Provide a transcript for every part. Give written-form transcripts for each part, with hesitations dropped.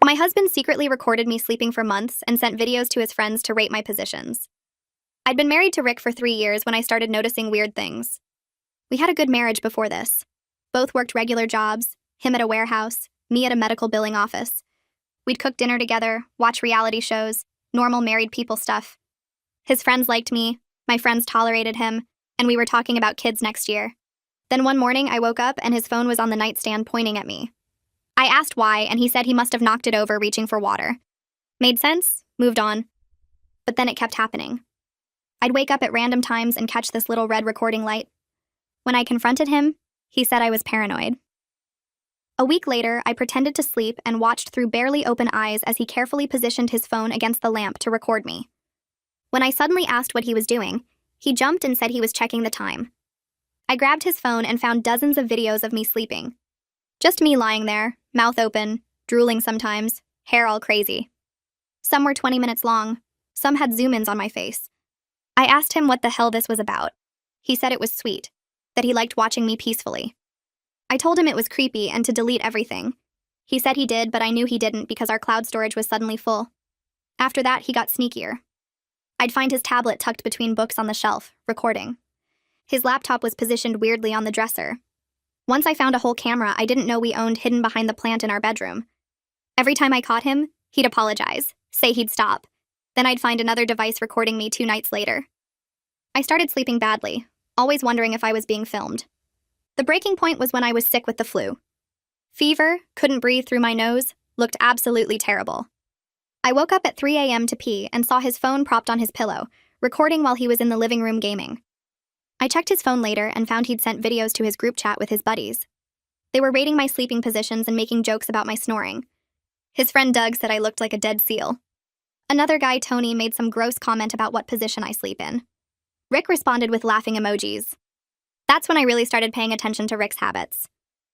My husband secretly recorded me sleeping for months and sent videos to his friends to rate my positions. I'd been married to Rick for 3 years when I started noticing weird things. We had a good marriage before this. Both worked regular jobs, him at a warehouse, me at a medical billing office. We'd cook dinner together, watch reality shows, normal married people stuff. His friends liked me, my friends tolerated him, and we were talking about kids next year. Then one morning I woke up and his phone was on the nightstand pointing at me. I asked why, and he said he must have knocked it over reaching for water. Made sense, moved on. But then it kept happening. I'd wake up at random times and catch this little red recording light. When I confronted him, he said I was paranoid. A week later, I pretended to sleep and watched through barely open eyes as he carefully positioned his phone against the lamp to record me. When I suddenly asked what he was doing, he jumped and said he was checking the time. I grabbed his phone and found dozens of videos of me sleeping. Just me lying there, mouth open, drooling sometimes, hair all crazy. Some were 20 minutes long, some had zoom-ins on my face. I asked him what the hell this was about. He said it was sweet, that he liked watching me peacefully. I told him it was creepy and to delete everything. He said he did, but I knew he didn't because our cloud storage was suddenly full. After that, he got sneakier. I'd find his tablet tucked between books on the shelf, recording. His laptop was positioned weirdly on the dresser. Once I found a whole camera I didn't know we owned hidden behind the plant in our bedroom. Every time I caught him, he'd apologize, say he'd stop. Then I'd find another device recording me 2 nights later. I started sleeping badly, always wondering if I was being filmed. The breaking point was when I was sick with the flu. Fever, couldn't breathe through my nose, looked absolutely terrible. I woke up at 3 a.m. to pee and saw his phone propped on his pillow, recording while he was in the living room gaming. I checked his phone later and found he'd sent videos to his group chat with his buddies. They were rating my sleeping positions and making jokes about my snoring. His friend Doug said I looked like a dead seal. Another guy, Tony, made some gross comment about what position I sleep in. Rick responded with laughing emojis. That's when I really started paying attention to Rick's habits.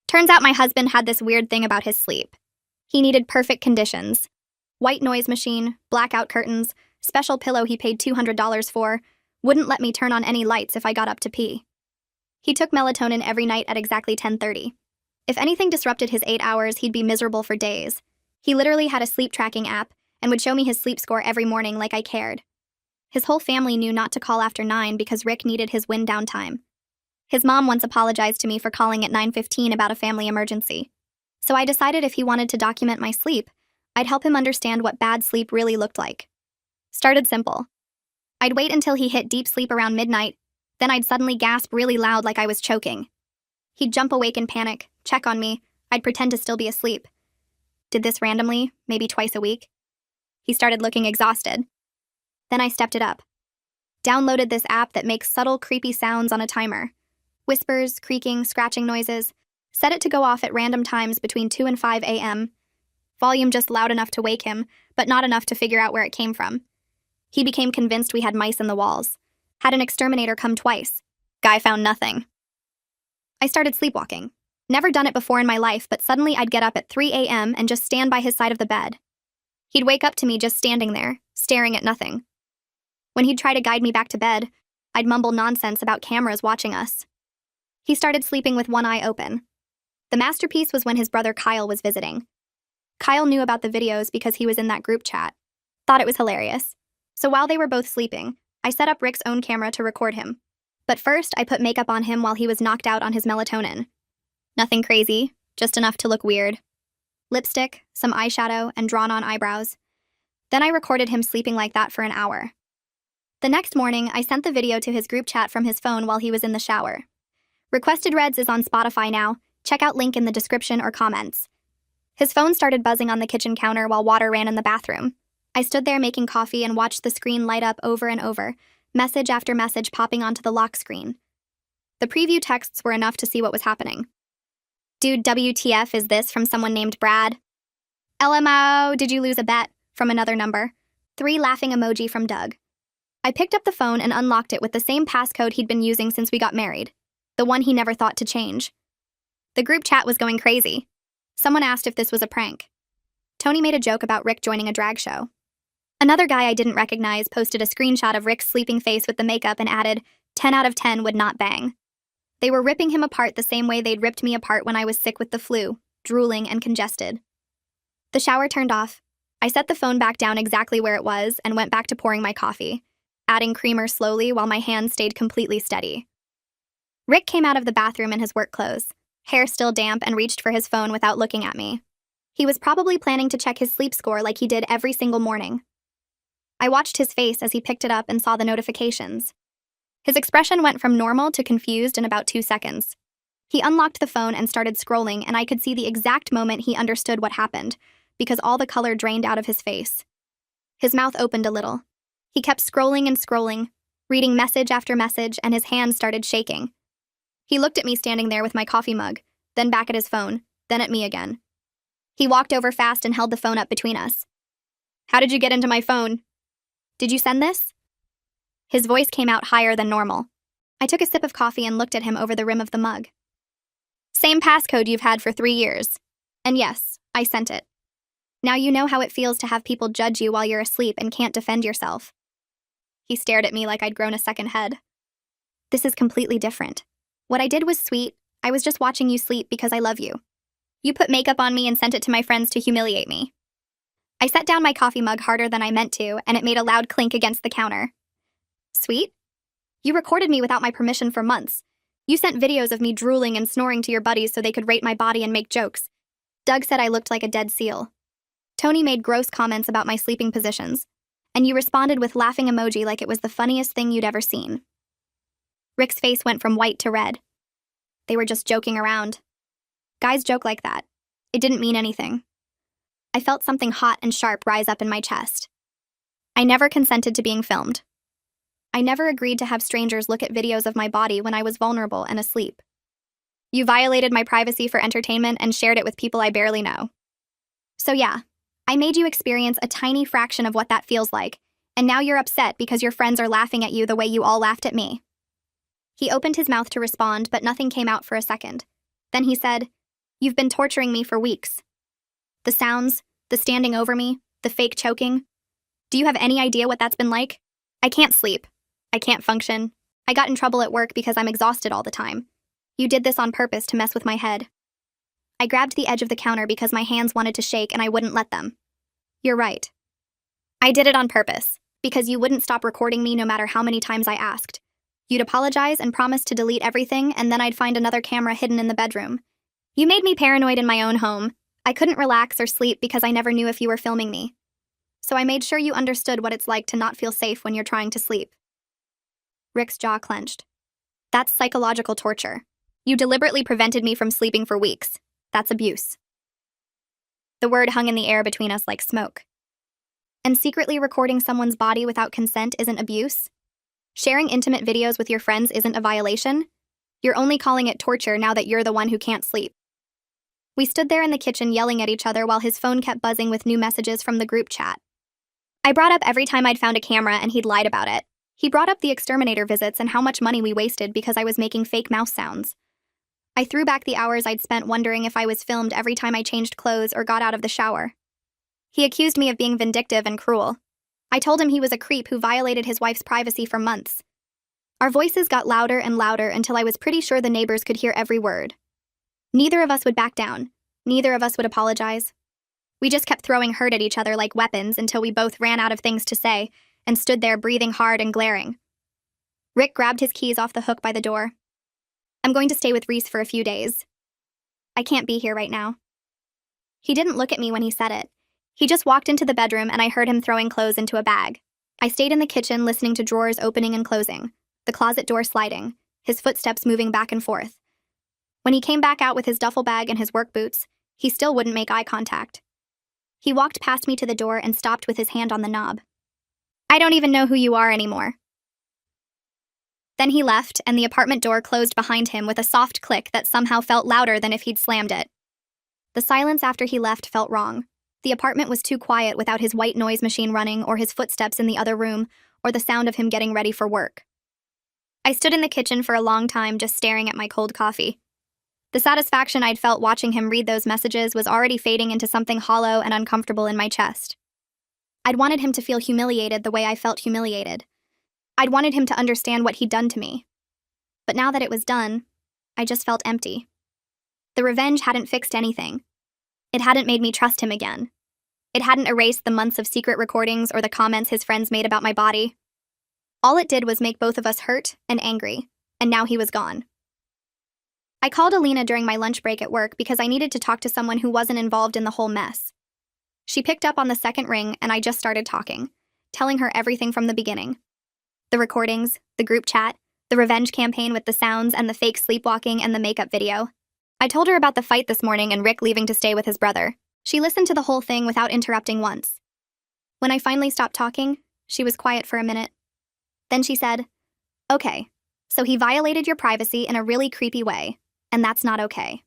Turns out my husband had this weird thing about his sleep. He needed perfect conditions. White noise machine, blackout curtains, special pillow he paid $200 for, wouldn't let me turn on any lights if I got up to pee. He took melatonin every night at exactly 10:30. If anything disrupted his 8 hours, he'd be miserable for days. He literally had a sleep tracking app and would show me his sleep score every morning like I cared. His whole family knew not to call after 9 because Rick needed his wind down time. His mom once apologized to me for calling at 9:15 about a family emergency. So I decided if he wanted to document my sleep, I'd help him understand what bad sleep really looked like. Started simple. I'd wait until he hit deep sleep around midnight, then I'd suddenly gasp really loud like I was choking. He'd jump awake in panic, check on me, I'd pretend to still be asleep. Did this randomly, maybe twice a week. He started looking exhausted. Then I stepped it up. Downloaded this app that makes subtle, creepy sounds on a timer. Whispers, creaking, scratching noises. Set it to go off at random times between 2 and 5 a.m. Volume just loud enough to wake him, but not enough to figure out where it came from. He became convinced we had mice in the walls. Had an exterminator come twice. Guy found nothing. I started sleepwalking. Never done it before in my life, but suddenly I'd get up at 3 a.m. and just stand by his side of the bed. He'd wake up to me just standing there, staring at nothing. When he'd try to guide me back to bed, I'd mumble nonsense about cameras watching us. He started sleeping with one eye open. The masterpiece was when his brother Kyle was visiting. Kyle knew about the videos because he was in that group chat. Thought it was hilarious. So while they were both sleeping, I set up Rick's own camera to record him. But first, I put makeup on him while he was knocked out on his melatonin. Nothing crazy, just enough to look weird. Lipstick, some eyeshadow, and drawn-on eyebrows. Then I recorded him sleeping like that for an hour. The next morning, I sent the video to his group chat from his phone while he was in the shower. Requested Reds is on Spotify now. Check out link in the description or comments. His phone started buzzing on the kitchen counter while water ran in the bathroom. I stood there making coffee and watched the screen light up over and over, message after message popping onto the lock screen. The preview texts were enough to see what was happening. Dude, WTF is this from someone named Brad? LMAO, did you lose a bet? From another number. 3 laughing emoji from Doug. I picked up the phone and unlocked it with the same passcode he'd been using since we got married. The one he never thought to change. The group chat was going crazy. Someone asked if this was a prank. Tony made a joke about Rick joining a drag show. Another guy I didn't recognize posted a screenshot of Rick's sleeping face with the makeup and added, 10 out of 10 would not bang. They were ripping him apart the same way they'd ripped me apart when I was sick with the flu, drooling and congested. The shower turned off. I set the phone back down exactly where it was and went back to pouring my coffee, adding creamer slowly while my hand stayed completely steady. Rick came out of the bathroom in his work clothes, hair still damp, and reached for his phone without looking at me. He was probably planning to check his sleep score like he did every single morning. I watched his face as he picked it up and saw the notifications. His expression went from normal to confused in about 2 seconds. He unlocked the phone and started scrolling, and I could see the exact moment he understood what happened, because all the color drained out of his face. His mouth opened a little. He kept scrolling and scrolling, reading message after message, and his hands started shaking. He looked at me standing there with my coffee mug, then back at his phone, then at me again. He walked over fast and held the phone up between us. "How did you get into my phone? Did you send this?" His voice came out higher than normal. I took a sip of coffee and looked at him over the rim of the mug. "Same passcode you've had for 3 years. And yes, I sent it. Now you know how it feels to have people judge you while you're asleep and can't defend yourself." He stared at me like I'd grown a second head. "This is completely different. What I did was sweet. I was just watching you sleep because I love you. You put makeup on me and sent it to my friends to humiliate me." I set down my coffee mug harder than I meant to, and it made a loud clink against the counter. "Sweet? You recorded me without my permission for months. You sent videos of me drooling and snoring to your buddies so they could rate my body and make jokes. Doug said I looked like a dead seal. Tony made gross comments about my sleeping positions, and you responded with laughing emoji like it was the funniest thing you'd ever seen." Rick's face went from white to red. They were just joking around. Guys joke like that. It didn't mean anything. I felt something hot and sharp rise up in my chest. I never consented to being filmed. I never agreed to have strangers look at videos of my body when I was vulnerable and asleep. You violated my privacy for entertainment and shared it with people I barely know. So yeah, I made you experience a tiny fraction of what that feels like, and now you're upset because your friends are laughing at you the way you all laughed at me. He opened his mouth to respond, but nothing came out for a second. Then he said, "You've been torturing me for weeks. The sounds, the standing over me, the fake choking. Do you have any idea what that's been like? I can't sleep. I can't function. I got in trouble at work because I'm exhausted all the time. You did this on purpose to mess with my head." I grabbed the edge of the counter because my hands wanted to shake and I wouldn't let them. "You're right. I did it on purpose, because you wouldn't stop recording me no matter how many times I asked. You'd apologize and promise to delete everything, and then I'd find another camera hidden in the bedroom. You made me paranoid in my own home. I couldn't relax or sleep because I never knew if you were filming me. So I made sure you understood what it's like to not feel safe when you're trying to sleep." Rick's jaw clenched. "That's psychological torture. You deliberately prevented me from sleeping for weeks. That's abuse." The word hung in the air between us like smoke. And secretly recording someone's body without consent isn't abuse? Sharing intimate videos with your friends isn't a violation? You're only calling it torture now that you're the one who can't sleep. We stood there in the kitchen yelling at each other while his phone kept buzzing with new messages from the group chat. I brought up every time I'd found a camera and he'd lied about it. He brought up the exterminator visits and how much money we wasted because I was making fake mouse sounds. I threw back the hours I'd spent wondering if I was filmed every time I changed clothes or got out of the shower. He accused me of being vindictive and cruel. I told him he was a creep who violated his wife's privacy for months. Our voices got louder and louder until I was pretty sure the neighbors could hear every word. Neither of us would back down. Neither of us would apologize. We just kept throwing hurt at each other like weapons until we both ran out of things to say and stood there breathing hard and glaring. Rick grabbed his keys off the hook by the door. "I'm going to stay with Reese for a few days. I can't be here right now." He didn't look at me when he said it. He just walked into the bedroom and I heard him throwing clothes into a bag. I stayed in the kitchen listening to drawers opening and closing, the closet door sliding, his footsteps moving back and forth. When he came back out with his duffel bag and his work boots, he still wouldn't make eye contact. He walked past me to the door and stopped with his hand on the knob. "I don't even know who you are anymore." Then he left, and the apartment door closed behind him with a soft click that somehow felt louder than if he'd slammed it. The silence after he left felt wrong. The apartment was too quiet without his white noise machine running or his footsteps in the other room or the sound of him getting ready for work. I stood in the kitchen for a long time just staring at my cold coffee. The satisfaction I'd felt watching him read those messages was already fading into something hollow and uncomfortable in my chest. I'd wanted him to feel humiliated the way I felt humiliated. I'd wanted him to understand what he'd done to me. But now that it was done, I just felt empty. The revenge hadn't fixed anything. It hadn't made me trust him again. It hadn't erased the months of secret recordings or the comments his friends made about my body. All it did was make both of us hurt and angry, and now he was gone. I called Alina during my lunch break at work because I needed to talk to someone who wasn't involved in the whole mess. She picked up on the second ring, and I just started talking, telling her everything from the beginning. The recordings, the group chat, the revenge campaign with the sounds and the fake sleepwalking and the makeup video. I told her about the fight this morning and Rick leaving to stay with his brother. She listened to the whole thing without interrupting once. When I finally stopped talking, she was quiet for a minute. Then she said, "Okay, so he violated your privacy in a really creepy way, and that's not okay.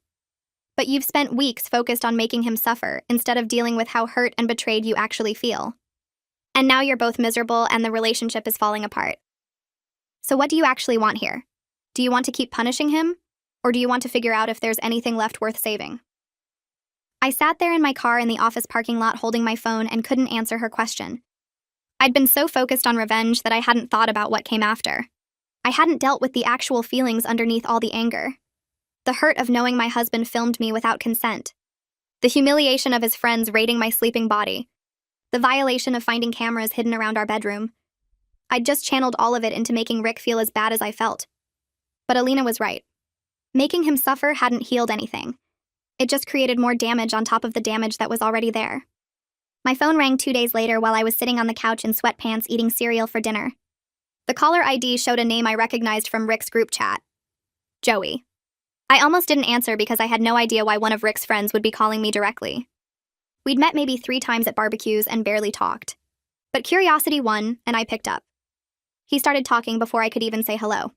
But you've spent weeks focused on making him suffer instead of dealing with how hurt and betrayed you actually feel. And now you're both miserable and the relationship is falling apart. So what do you actually want here? Do you want to keep punishing him? Or do you want to figure out if there's anything left worth saving?" I sat there in my car in the office parking lot holding my phone and couldn't answer her question. I'd been so focused on revenge that I hadn't thought about what came after. I hadn't dealt with the actual feelings underneath all the anger. The hurt of knowing my husband filmed me without consent. The humiliation of his friends raiding my sleeping body. The violation of finding cameras hidden around our bedroom. I'd just channeled all of it into making Rick feel as bad as I felt. But Alina was right. Making him suffer hadn't healed anything. It just created more damage on top of the damage that was already there. My phone rang 2 days later while I was sitting on the couch in sweatpants eating cereal for dinner. The caller ID showed a name I recognized from Rick's group chat. Joey. I almost didn't answer because I had no idea why one of Rick's friends would be calling me directly. We'd met maybe 3 times at barbecues and barely talked. But curiosity won, and I picked up. He started talking before I could even say hello.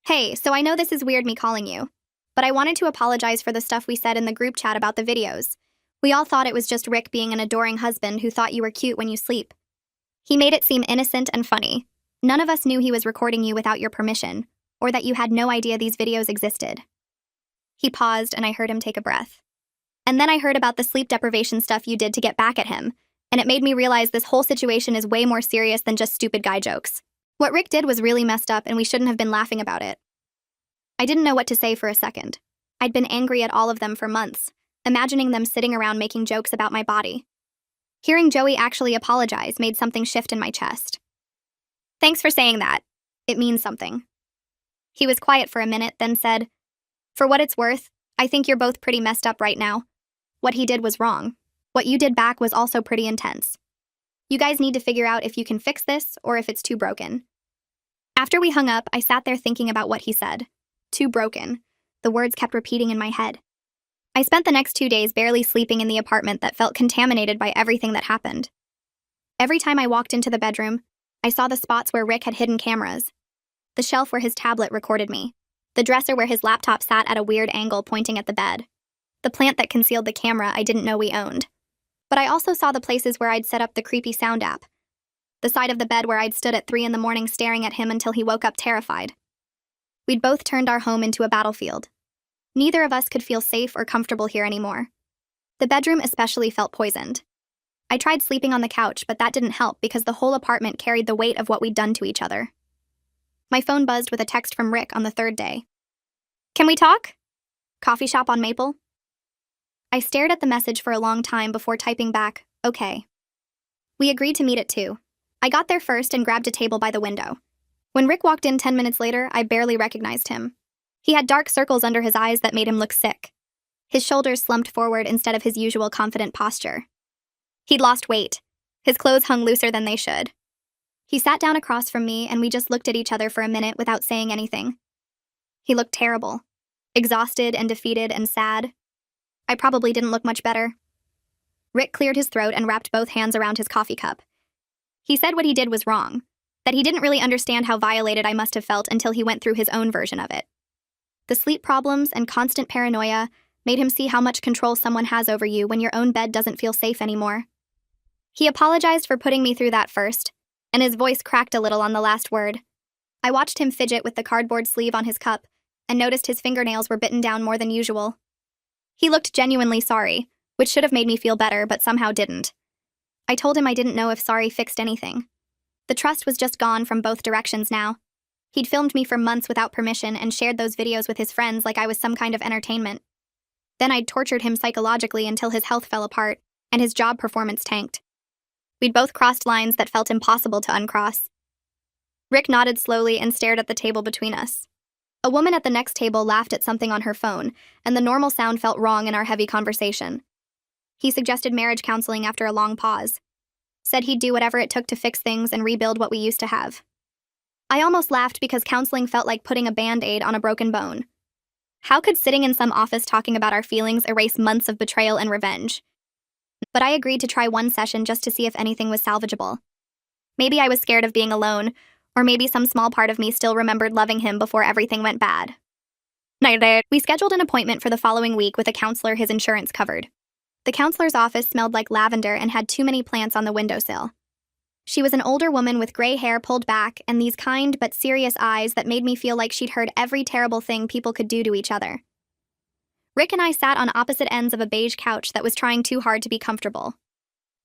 "Hey, so I know this is weird me calling you, but I wanted to apologize for the stuff we said in the group chat about the videos. We all thought it was just Rick being an adoring husband who thought you were cute when you sleep. He made it seem innocent and funny. None of us knew he was recording you without your permission, or that you had no idea these videos existed." He paused and I heard him take a breath. "And then I heard about the sleep deprivation stuff you did to get back at him, and it made me realize this whole situation is way more serious than just stupid guy jokes. What Rick did was really messed up and we shouldn't have been laughing about it." I didn't know what to say for a second. I'd been angry at all of them for months, imagining them sitting around making jokes about my body. Hearing Joey actually apologize made something shift in my chest. "Thanks for saying that. It means something." He was quiet for a minute, then said, "For what it's worth, I think you're both pretty messed up right now. What he did was wrong. What you did back was also pretty intense. You guys need to figure out if you can fix this or if it's too broken." After we hung up, I sat there thinking about what he said. Too broken. The words kept repeating in my head. I spent the next 2 days barely sleeping in the apartment that felt contaminated by everything that happened. Every time I walked into the bedroom, I saw the spots where Rick had hidden cameras. The shelf where his tablet recorded me. The dresser where his laptop sat at a weird angle pointing at the bed. The plant that concealed the camera I didn't know we owned. But I also saw the places where I'd set up the creepy sound app. The side of the bed where I'd stood at 3 a.m. staring at him until he woke up terrified. We'd both turned our home into a battlefield. Neither of us could feel safe or comfortable here anymore. The bedroom especially felt poisoned. I tried sleeping on the couch, but that didn't help because the whole apartment carried the weight of what we'd done to each other. My phone buzzed with a text from Rick on the 3rd day. "Can we talk? Coffee shop on Maple?" I stared at the message for a long time before typing back, "Okay." We agreed to meet at 2. I got there first and grabbed a table by the window. When Rick walked in 10 minutes later, I barely recognized him. He had dark circles under his eyes that made him look sick. His shoulders slumped forward instead of his usual confident posture. He'd lost weight. His clothes hung looser than they should. He sat down across from me and we just looked at each other for a minute without saying anything. He looked terrible. Exhausted and defeated and sad. I probably didn't look much better. Rick cleared his throat and wrapped both hands around his coffee cup. He said what he did was wrong, that he didn't really understand how violated I must have felt until he went through his own version of it. The sleep problems and constant paranoia made him see how much control someone has over you when your own bed doesn't feel safe anymore. He apologized for putting me through that first, and his voice cracked a little on the last word. I watched him fidget with the cardboard sleeve on his cup and noticed his fingernails were bitten down more than usual. He looked genuinely sorry, which should have made me feel better but somehow didn't. I told him I didn't know if sorry fixed anything. The trust was just gone from both directions now. He'd filmed me for months without permission and shared those videos with his friends like I was some kind of entertainment. Then I'd tortured him psychologically until his health fell apart, and his job performance tanked. We'd both crossed lines that felt impossible to uncross. Rick nodded slowly and stared at the table between us. A woman at the next table laughed at something on her phone, and the normal sound felt wrong in our heavy conversation. He suggested marriage counseling after a long pause. Said he'd do whatever it took to fix things and rebuild what we used to have. I almost laughed because counseling felt like putting a band-aid on a broken bone. How could sitting in some office talking about our feelings erase months of betrayal and revenge? But I agreed to try one session just to see if anything was salvageable. Maybe I was scared of being alone, or maybe some small part of me still remembered loving him before everything went bad. We scheduled an appointment for the following week with a counselor his insurance covered. The counselor's office smelled like lavender and had too many plants on the windowsill. She was an older woman with gray hair pulled back and these kind but serious eyes that made me feel like she'd heard every terrible thing people could do to each other. Rick and I sat on opposite ends of a beige couch that was trying too hard to be comfortable.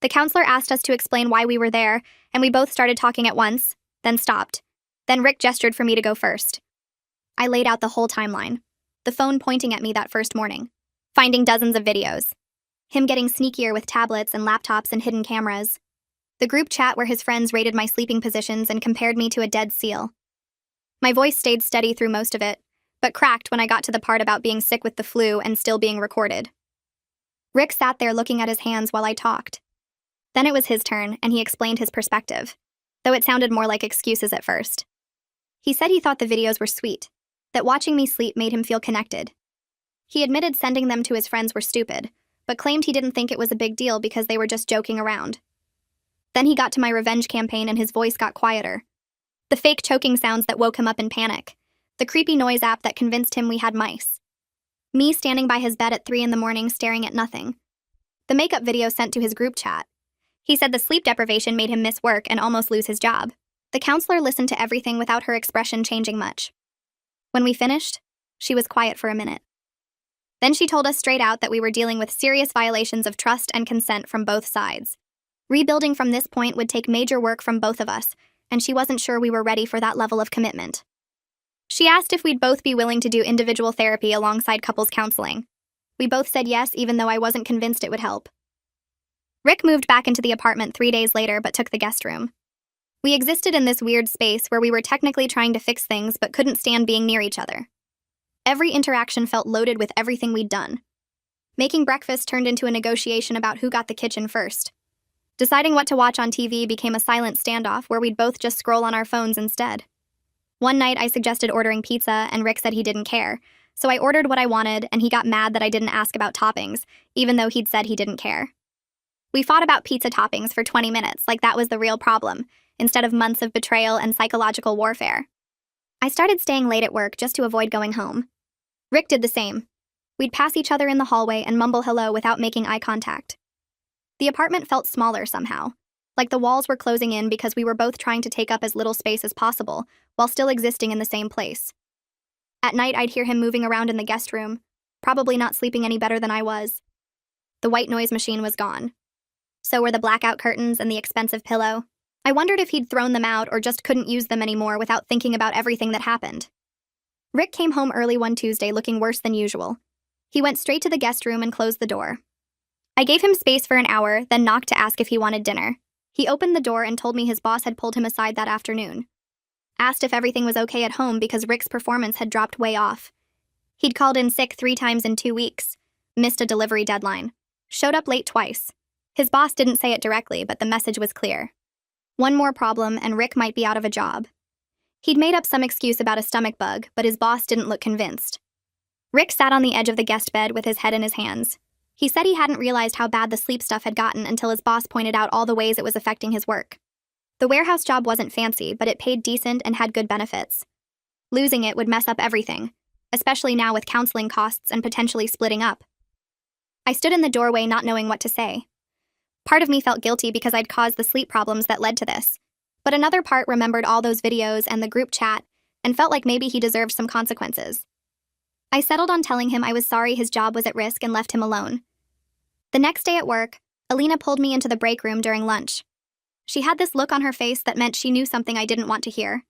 The counselor asked us to explain why we were there, and we both started talking at once, then stopped. Then Rick gestured for me to go first. I laid out the whole timeline, the phone pointing at me that first morning, finding dozens of videos. Him getting sneakier with tablets and laptops and hidden cameras. The group chat where his friends rated my sleeping positions and compared me to a dead seal. My voice stayed steady through most of it, but cracked when I got to the part about being sick with the flu and still being recorded. Rick sat there looking at his hands while I talked. Then it was his turn, and he explained his perspective, though it sounded more like excuses at first. He said he thought the videos were sweet, that watching me sleep made him feel connected. He admitted sending them to his friends were stupid, but claimed he didn't think it was a big deal because they were just joking around. Then he got to my revenge campaign and his voice got quieter. The fake choking sounds that woke him up in panic. The creepy noise app that convinced him we had mice. Me standing by his bed at 3 a.m. staring at nothing. The makeup video sent to his group chat. He said the sleep deprivation made him miss work and almost lose his job. The counselor listened to everything without her expression changing much. When we finished, she was quiet for a minute. Then she told us straight out that we were dealing with serious violations of trust and consent from both sides. Rebuilding from this point would take major work from both of us, and she wasn't sure we were ready for that level of commitment. She asked if we'd both be willing to do individual therapy alongside couples counseling. We both said yes, even though I wasn't convinced it would help. Rick moved back into the apartment 3 days later but took the guest room. We existed in this weird space where we were technically trying to fix things but couldn't stand being near each other. Every interaction felt loaded with everything we'd done. Making breakfast turned into a negotiation about who got the kitchen first. Deciding what to watch on TV became a silent standoff where we'd both just scroll on our phones instead. One night I suggested ordering pizza and Rick said he didn't care, so I ordered what I wanted and he got mad that I didn't ask about toppings, even though he'd said he didn't care. We fought about pizza toppings for 20 minutes like that was the real problem, instead of months of betrayal and psychological warfare. I started staying late at work just to avoid going home. Rick did the same. We'd pass each other in the hallway and mumble hello without making eye contact. The apartment felt smaller somehow, like the walls were closing in because we were both trying to take up as little space as possible while still existing in the same place. At night, I'd hear him moving around in the guest room, probably not sleeping any better than I was. The white noise machine was gone. So were the blackout curtains and the expensive pillow. I wondered if he'd thrown them out or just couldn't use them anymore without thinking about everything that happened. Rick came home early one Tuesday looking worse than usual. He went straight to the guest room and closed the door. I gave him space for an hour, then knocked to ask if he wanted dinner. He opened the door and told me his boss had pulled him aside that afternoon. Asked if everything was okay at home because Rick's performance had dropped way off. He'd called in sick 3 times in 2 weeks, missed a delivery deadline, showed up late twice. His boss didn't say it directly, but the message was clear. One more problem and Rick might be out of a job. He'd made up some excuse about a stomach bug, but his boss didn't look convinced. Rick sat on the edge of the guest bed with his head in his hands. He said he hadn't realized how bad the sleep stuff had gotten until his boss pointed out all the ways it was affecting his work. The warehouse job wasn't fancy, but it paid decent and had good benefits. Losing it would mess up everything, especially now with counseling costs and potentially splitting up. I stood in the doorway not knowing what to say. Part of me felt guilty because I'd caused the sleep problems that led to this, but another part remembered all those videos and the group chat and felt like maybe he deserved some consequences. I settled on telling him I was sorry his job was at risk and left him alone. The next day at work, Alina pulled me into the break room during lunch. She had this look on her face that meant she knew something I didn't want to hear.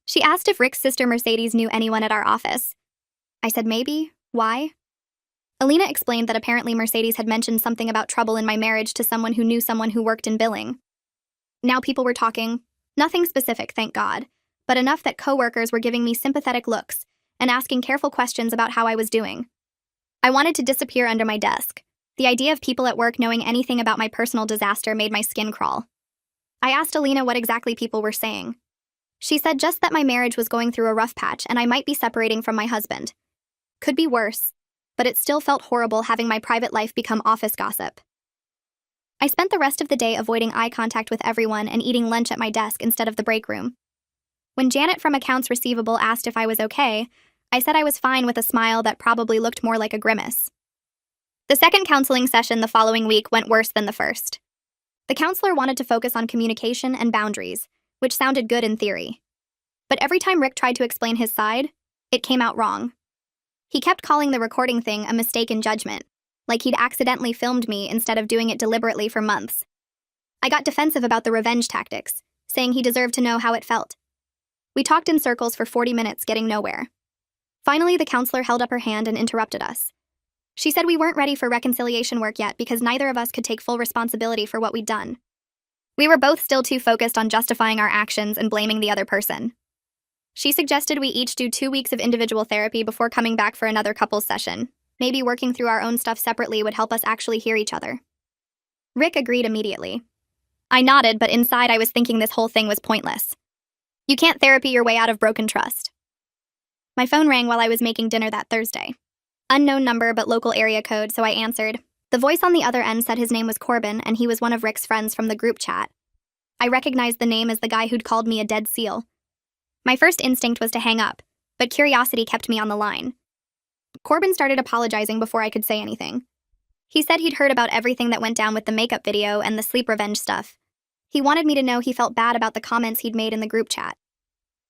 She asked if Rick's sister Mercedes knew anyone at our office. I said maybe. Why? Alina explained that apparently Mercedes had mentioned something about trouble in my marriage to someone who knew someone who worked in billing. Now people were talking. Nothing specific, thank God, but enough that coworkers were giving me sympathetic looks and asking careful questions about how I was doing. I wanted to disappear under my desk. The idea of people at work knowing anything about my personal disaster made my skin crawl. I asked Alina what exactly people were saying. She said just that my marriage was going through a rough patch and I might be separating from my husband. Could be worse, but it still felt horrible having my private life become office gossip. I spent the rest of the day avoiding eye contact with everyone and eating lunch at my desk instead of the break room. When Janet from Accounts Receivable asked if I was okay, I said I was fine with a smile that probably looked more like a grimace. The second counseling session the following week went worse than the first. The counselor wanted to focus on communication and boundaries, which sounded good in theory. But every time Rick tried to explain his side, it came out wrong. He kept calling the recording thing a mistake in judgment, like he'd accidentally filmed me instead of doing it deliberately for months. I got defensive about the revenge tactics, saying he deserved to know how it felt. We talked in circles for 40 minutes, getting nowhere. Finally, the counselor held up her hand and interrupted us. She said we weren't ready for reconciliation work yet because neither of us could take full responsibility for what we'd done. We were both still too focused on justifying our actions and blaming the other person. She suggested we each do 2 weeks of individual therapy before coming back for another couples session. Maybe working through our own stuff separately would help us actually hear each other. Rick agreed immediately. I nodded, but inside I was thinking this whole thing was pointless. You can't therapy your way out of broken trust. My phone rang while I was making dinner that Thursday. Unknown number, but local area code, so I answered. The voice on the other end said his name was Corbin, and he was one of Rick's friends from the group chat. I recognized the name as the guy who'd called me a dead seal. My first instinct was to hang up, but curiosity kept me on the line. Corbin started apologizing before I could say anything. He said he'd heard about everything that went down with the makeup video and the sleep revenge stuff. He wanted me to know he felt bad about the comments he'd made in the group chat.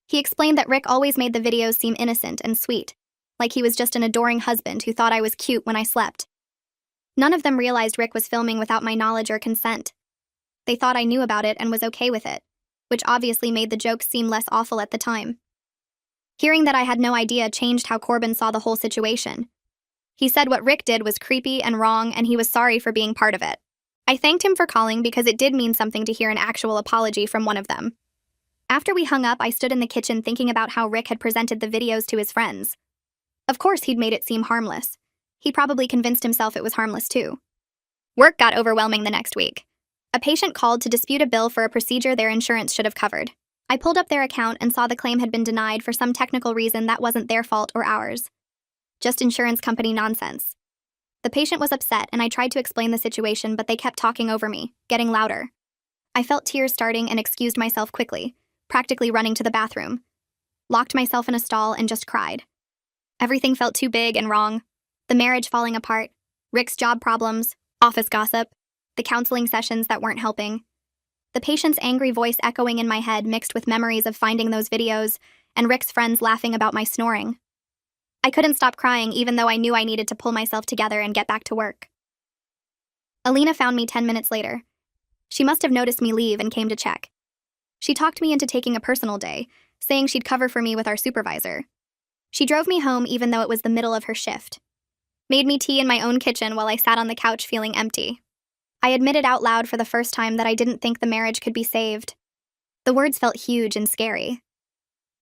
He explained that Rick always made the videos seem innocent and sweet, like he was just an adoring husband who thought I was cute when I slept. None of them realized Rick was filming without my knowledge or consent. They thought I knew about it and was okay with it, which obviously made the jokes seem less awful at the time. Hearing that I had no idea changed how Corbin saw the whole situation. He said what Rick did was creepy and wrong, and he was sorry for being part of it. I thanked him for calling because it did mean something to hear an actual apology from one of them. After we hung up, I stood in the kitchen thinking about how Rick had presented the videos to his friends. Of course he'd made it seem harmless. He probably convinced himself it was harmless too. Work got overwhelming the next week. A patient called to dispute a bill for a procedure their insurance should have covered. I pulled up their account and saw the claim had been denied for some technical reason that wasn't their fault or ours. Just insurance company nonsense. The patient was upset, and I tried to explain the situation, but they kept talking over me, getting louder. I felt tears starting and excused myself quickly, practically running to the bathroom. Locked myself in a stall and just cried. Everything felt too big and wrong. The marriage falling apart, Rick's job problems, office gossip, the counseling sessions that weren't helping. The patient's angry voice echoing in my head mixed with memories of finding those videos and Rick's friends laughing about my snoring. I couldn't stop crying even though I knew I needed to pull myself together and get back to work. Alina found me 10 minutes later. She must have noticed me leave and came to check. She talked me into taking a personal day, saying she'd cover for me with our supervisor. She drove me home even though it was the middle of her shift. Made me tea in my own kitchen while I sat on the couch feeling empty. I admitted out loud for the first time that I didn't think the marriage could be saved. The words felt huge and scary.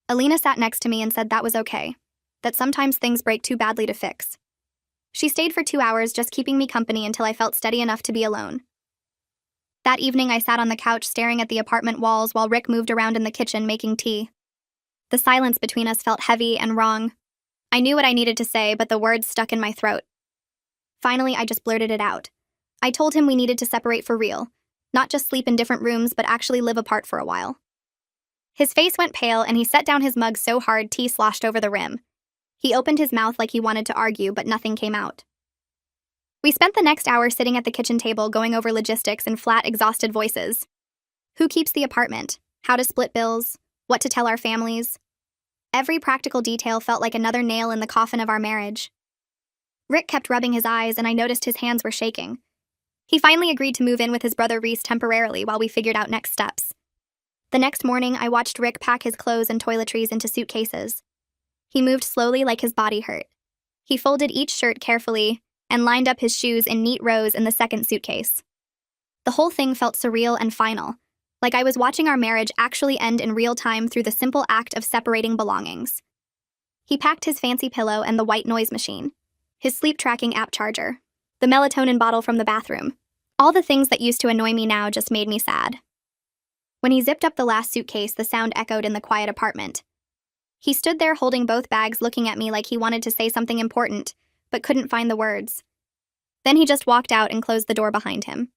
Alina sat next to me and said that was okay, that sometimes things break too badly to fix. She stayed for 2 hours just keeping me company until I felt steady enough to be alone. That evening I sat on the couch staring at the apartment walls while Rick moved around in the kitchen making tea. The silence between us felt heavy and wrong. I knew what I needed to say, but the words stuck in my throat. Finally, I just blurted it out. I told him we needed to separate for real, not just sleep in different rooms, but actually live apart for a while. His face went pale and he set down his mug so hard tea sloshed over the rim. He opened his mouth like he wanted to argue, but nothing came out. We spent the next hour sitting at the kitchen table going over logistics in flat, exhausted voices. Who keeps the apartment? How to split bills? What to tell our families? Every practical detail felt like another nail in the coffin of our marriage. Rick kept rubbing his eyes and I noticed his hands were shaking. He finally agreed to move in with his brother Reese temporarily while we figured out next steps. The next morning, I watched Rick pack his clothes and toiletries into suitcases. He moved slowly like his body hurt. He folded each shirt carefully, and lined up his shoes in neat rows in the second suitcase. The whole thing felt surreal and final, like I was watching our marriage actually end in real time through the simple act of separating belongings. He packed his fancy pillow and the white noise machine, his sleep-tracking app charger, the melatonin bottle from the bathroom. All the things that used to annoy me now just made me sad. When he zipped up the last suitcase, the sound echoed in the quiet apartment. He stood there holding both bags, looking at me like he wanted to say something important, but couldn't find the words. Then he just walked out and closed the door behind him.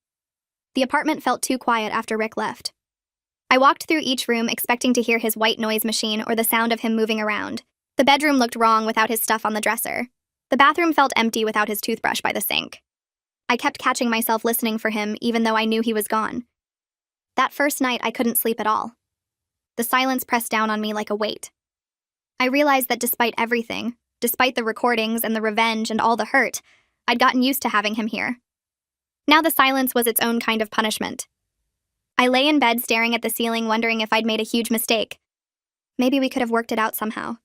The apartment felt too quiet after Rick left. I walked through each room expecting to hear his white noise machine or the sound of him moving around. The bedroom looked wrong without his stuff on the dresser. The bathroom felt empty without his toothbrush by the sink. I kept catching myself listening for him even though I knew he was gone. That first night, I couldn't sleep at all. The silence pressed down on me like a weight. I realized that despite everything, despite the recordings and the revenge and all the hurt, I'd gotten used to having him here. Now the silence was its own kind of punishment. I lay in bed staring at the ceiling, wondering if I'd made a huge mistake. Maybe we could have worked it out somehow.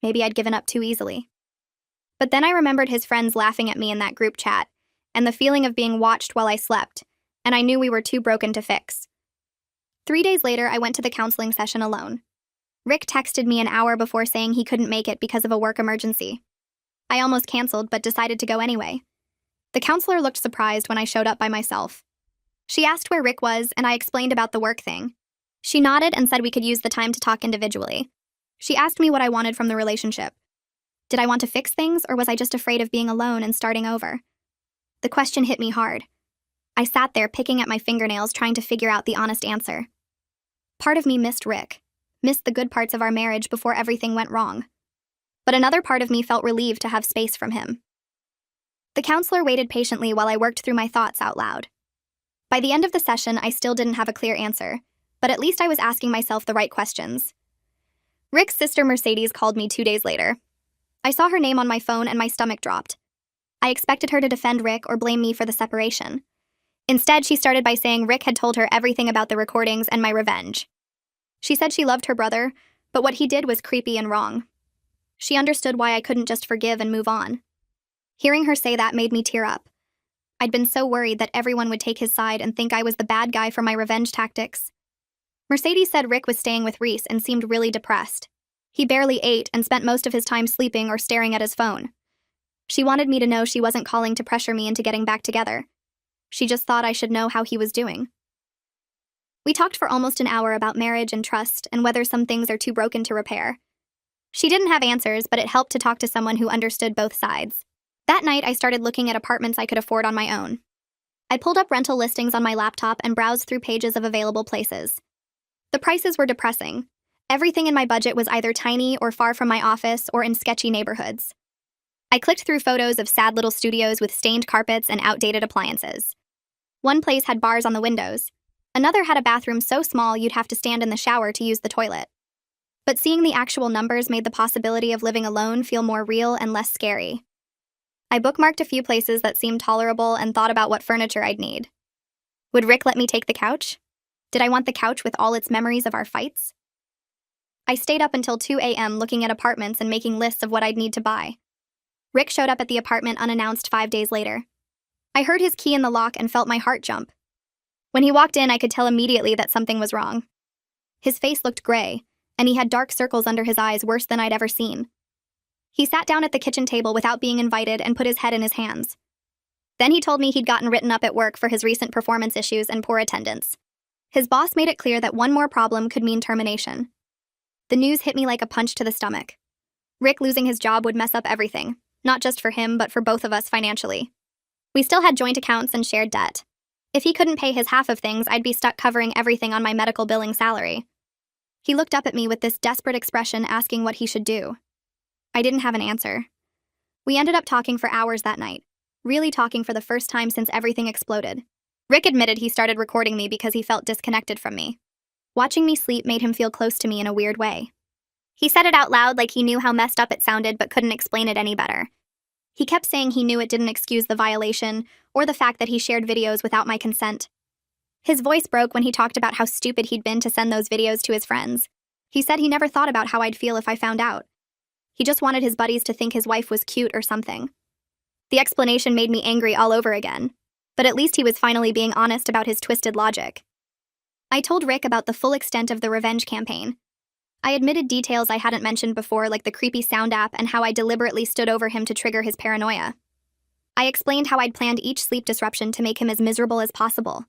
Maybe I'd given up too easily. But then I remembered his friends laughing at me in that group chat, and the feeling of being watched while I slept, and I knew we were too broken to fix. 3 days later, I went to the counseling session alone. Rick texted me an hour before saying he couldn't make it because of a work emergency. I almost canceled, but decided to go anyway. The counselor looked surprised when I showed up by myself. She asked where Rick was, and I explained about the work thing. She nodded and said we could use the time to talk individually. She asked me what I wanted from the relationship. Did I want to fix things, or was I just afraid of being alone and starting over? The question hit me hard. I sat there picking at my fingernails trying to figure out the honest answer. Part of me missed Rick, missed the good parts of our marriage before everything went wrong. But another part of me felt relieved to have space from him. The counselor waited patiently while I worked through my thoughts out loud. By the end of the session, I still didn't have a clear answer, but at least I was asking myself the right questions. Rick's sister Mercedes called me 2 days later. I saw her name on my phone and my stomach dropped. I expected her to defend Rick or blame me for the separation. Instead, she started by saying Rick had told her everything about the recordings and my revenge. She said she loved her brother, but what he did was creepy and wrong. She understood why I couldn't just forgive and move on. Hearing her say that made me tear up. I'd been so worried that everyone would take his side and think I was the bad guy for my revenge tactics. Mercedes said Rick was staying with Reese and seemed really depressed. He barely ate and spent most of his time sleeping or staring at his phone. She wanted me to know she wasn't calling to pressure me into getting back together. She just thought I should know how he was doing. We talked for almost an hour about marriage and trust and whether some things are too broken to repair. She didn't have answers, but it helped to talk to someone who understood both sides. That night, I started looking at apartments I could afford on my own. I pulled up rental listings on my laptop and browsed through pages of available places. The prices were depressing. Everything in my budget was either tiny or far from my office or in sketchy neighborhoods. I clicked through photos of sad little studios with stained carpets and outdated appliances. One place had bars on the windows. Another had a bathroom so small you'd have to stand in the shower to use the toilet. But seeing the actual numbers made the possibility of living alone feel more real and less scary. I bookmarked a few places that seemed tolerable and thought about what furniture I'd need. Would Rick let me take the couch? Did I want the couch with all its memories of our fights? I stayed up until 2 a.m. looking at apartments and making lists of what I'd need to buy. Rick showed up at the apartment unannounced 5 days later. I heard his key in the lock and felt my heart jump. When he walked in, I could tell immediately that something was wrong. His face looked gray, and he had dark circles under his eyes worse than I'd ever seen. He sat down at the kitchen table without being invited and put his head in his hands. Then he told me he'd gotten written up at work for his recent performance issues and poor attendance. His boss made it clear that one more problem could mean termination. The news hit me like a punch to the stomach. Rick losing his job would mess up everything, not just for him, but for both of us financially. We still had joint accounts and shared debt. If he couldn't pay his half of things, I'd be stuck covering everything on my medical billing salary. He looked up at me with this desperate expression, asking what he should do. I didn't have an answer. We ended up talking for hours that night, really talking for the first time since everything exploded. Rick admitted he started recording me because he felt disconnected from me. Watching me sleep made him feel close to me in a weird way. He said it out loud like he knew how messed up it sounded but couldn't explain it any better. He kept saying he knew it didn't excuse the violation or the fact that he shared videos without my consent. His voice broke when he talked about how stupid he'd been to send those videos to his friends. He said he never thought about how I'd feel if I found out. He just wanted his buddies to think his wife was cute or something. The explanation made me angry all over again, but at least he was finally being honest about his twisted logic. I told Rick about the full extent of the revenge campaign. I admitted details I hadn't mentioned before, like the creepy sound app and how I deliberately stood over him to trigger his paranoia. I explained how I'd planned each sleep disruption to make him as miserable as possible.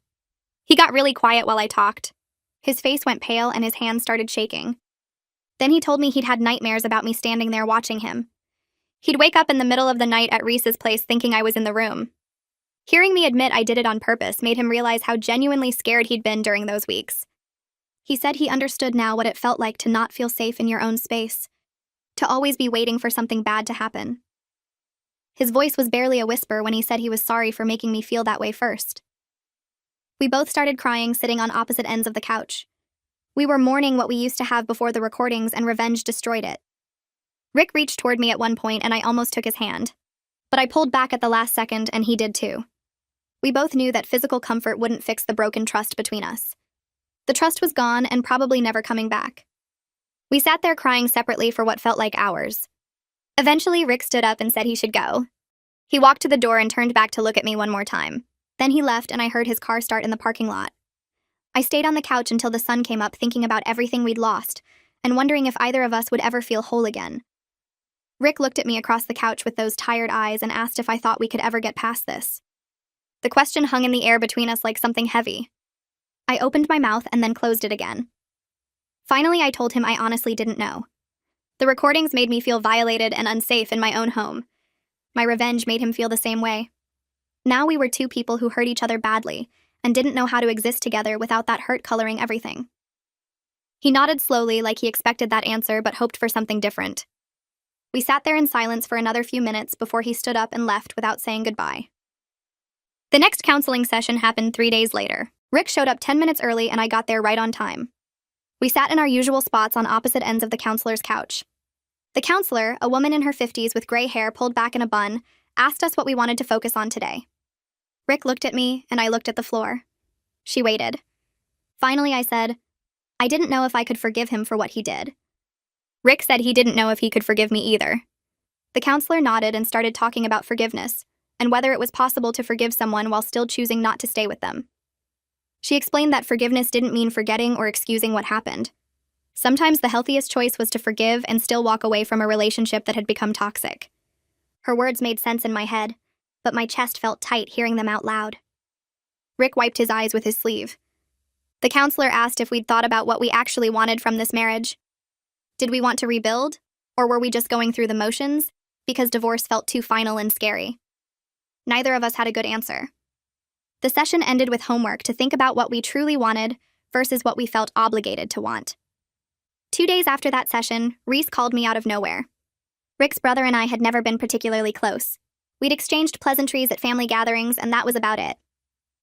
He got really quiet while I talked. His face went pale and his hands started shaking. Then he told me he'd had nightmares about me standing there watching him. He'd wake up in the middle of the night at Reese's place thinking I was in the room. Hearing me admit I did it on purpose made him realize how genuinely scared he'd been during those weeks. He said he understood now what it felt like to not feel safe in your own space, to always be waiting for something bad to happen. His voice was barely a whisper when he said he was sorry for making me feel that way first. We both started crying sitting on opposite ends of the couch. We were mourning what we used to have before the recordings, and revenge destroyed it. Rick reached toward me at one point and I almost took his hand. But I pulled back at the last second and he did too. We both knew that physical comfort wouldn't fix the broken trust between us. The trust was gone and probably never coming back. We sat there crying separately for what felt like hours. Eventually, Rick stood up and said he should go. He walked to the door and turned back to look at me one more time. Then he left and I heard his car start in the parking lot. I stayed on the couch until the sun came up, thinking about everything we'd lost and wondering if either of us would ever feel whole again. Rick looked at me across the couch with those tired eyes and asked if I thought we could ever get past this. The question hung in the air between us like something heavy. I opened my mouth and then closed it again. Finally, I told him I honestly didn't know. The recordings made me feel violated and unsafe in my own home. My revenge made him feel the same way. Now we were two people who hurt each other badly and didn't know how to exist together without that hurt coloring everything. He nodded slowly like he expected that answer but hoped for something different. We sat there in silence for another few minutes before he stood up and left without saying goodbye. The next counseling session happened 3 days later. Rick showed up 10 minutes early and I got there right on time. We sat in our usual spots on opposite ends of the counselor's couch. The counselor, a woman in her 50s with gray hair pulled back in a bun, asked us what we wanted to focus on today. Rick looked at me and I looked at the floor. She waited. Finally, I said, I didn't know if I could forgive him for what he did. Rick said he didn't know if he could forgive me either. The counselor nodded and started talking about forgiveness and whether it was possible to forgive someone while still choosing not to stay with them. She explained that forgiveness didn't mean forgetting or excusing what happened. Sometimes the healthiest choice was to forgive and still walk away from a relationship that had become toxic. Her words made sense in my head, but my chest felt tight hearing them out loud. Rick wiped his eyes with his sleeve. The counselor asked if we'd thought about what we actually wanted from this marriage. Did we want to rebuild, or were we just going through the motions because divorce felt too final and scary? Neither of us had a good answer. The session ended with homework to think about what we truly wanted versus what we felt obligated to want. 2 days after that session, Reese called me out of nowhere. Rick's brother and I had never been particularly close. We'd exchanged pleasantries at family gatherings, and that was about it.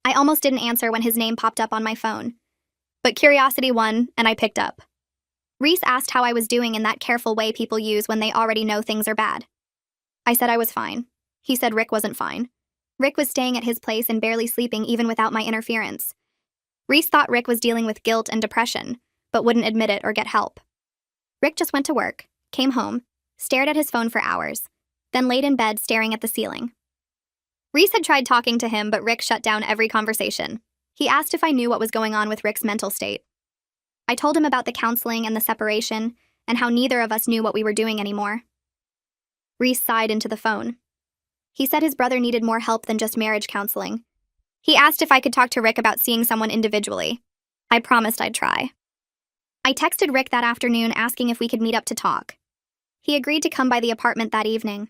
I almost didn't answer when his name popped up on my phone. But curiosity won, and I picked up. Reese asked how I was doing in that careful way people use when they already know things are bad. I said I was fine. He said Rick wasn't fine. Rick was staying at his place and barely sleeping even without my interference. Reese thought Rick was dealing with guilt and depression, but wouldn't admit it or get help. Rick just went to work, came home, stared at his phone for hours, then laid in bed staring at the ceiling. Reese had tried talking to him, but Rick shut down every conversation. He asked if I knew what was going on with Rick's mental state. I told him about the counseling and the separation, and how neither of us knew what we were doing anymore. Reese sighed into the phone. He said his brother needed more help than just marriage counseling. He asked if I could talk to Rick about seeing someone individually. I promised I'd try. I texted Rick that afternoon asking if we could meet up to talk. He agreed to come by the apartment that evening.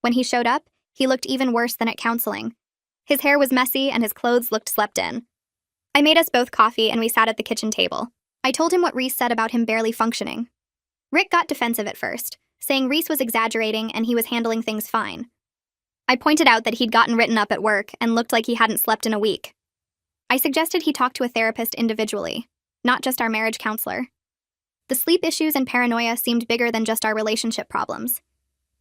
When he showed up, he looked even worse than at counseling. His hair was messy and his clothes looked slept in. I made us both coffee and we sat at the kitchen table. I told him what Reese said about him barely functioning. Rick got defensive at first, saying Reese was exaggerating and he was handling things fine. I pointed out that he'd gotten written up at work and looked like he hadn't slept in a week. I suggested he talk to a therapist individually, not just our marriage counselor. The sleep issues and paranoia seemed bigger than just our relationship problems.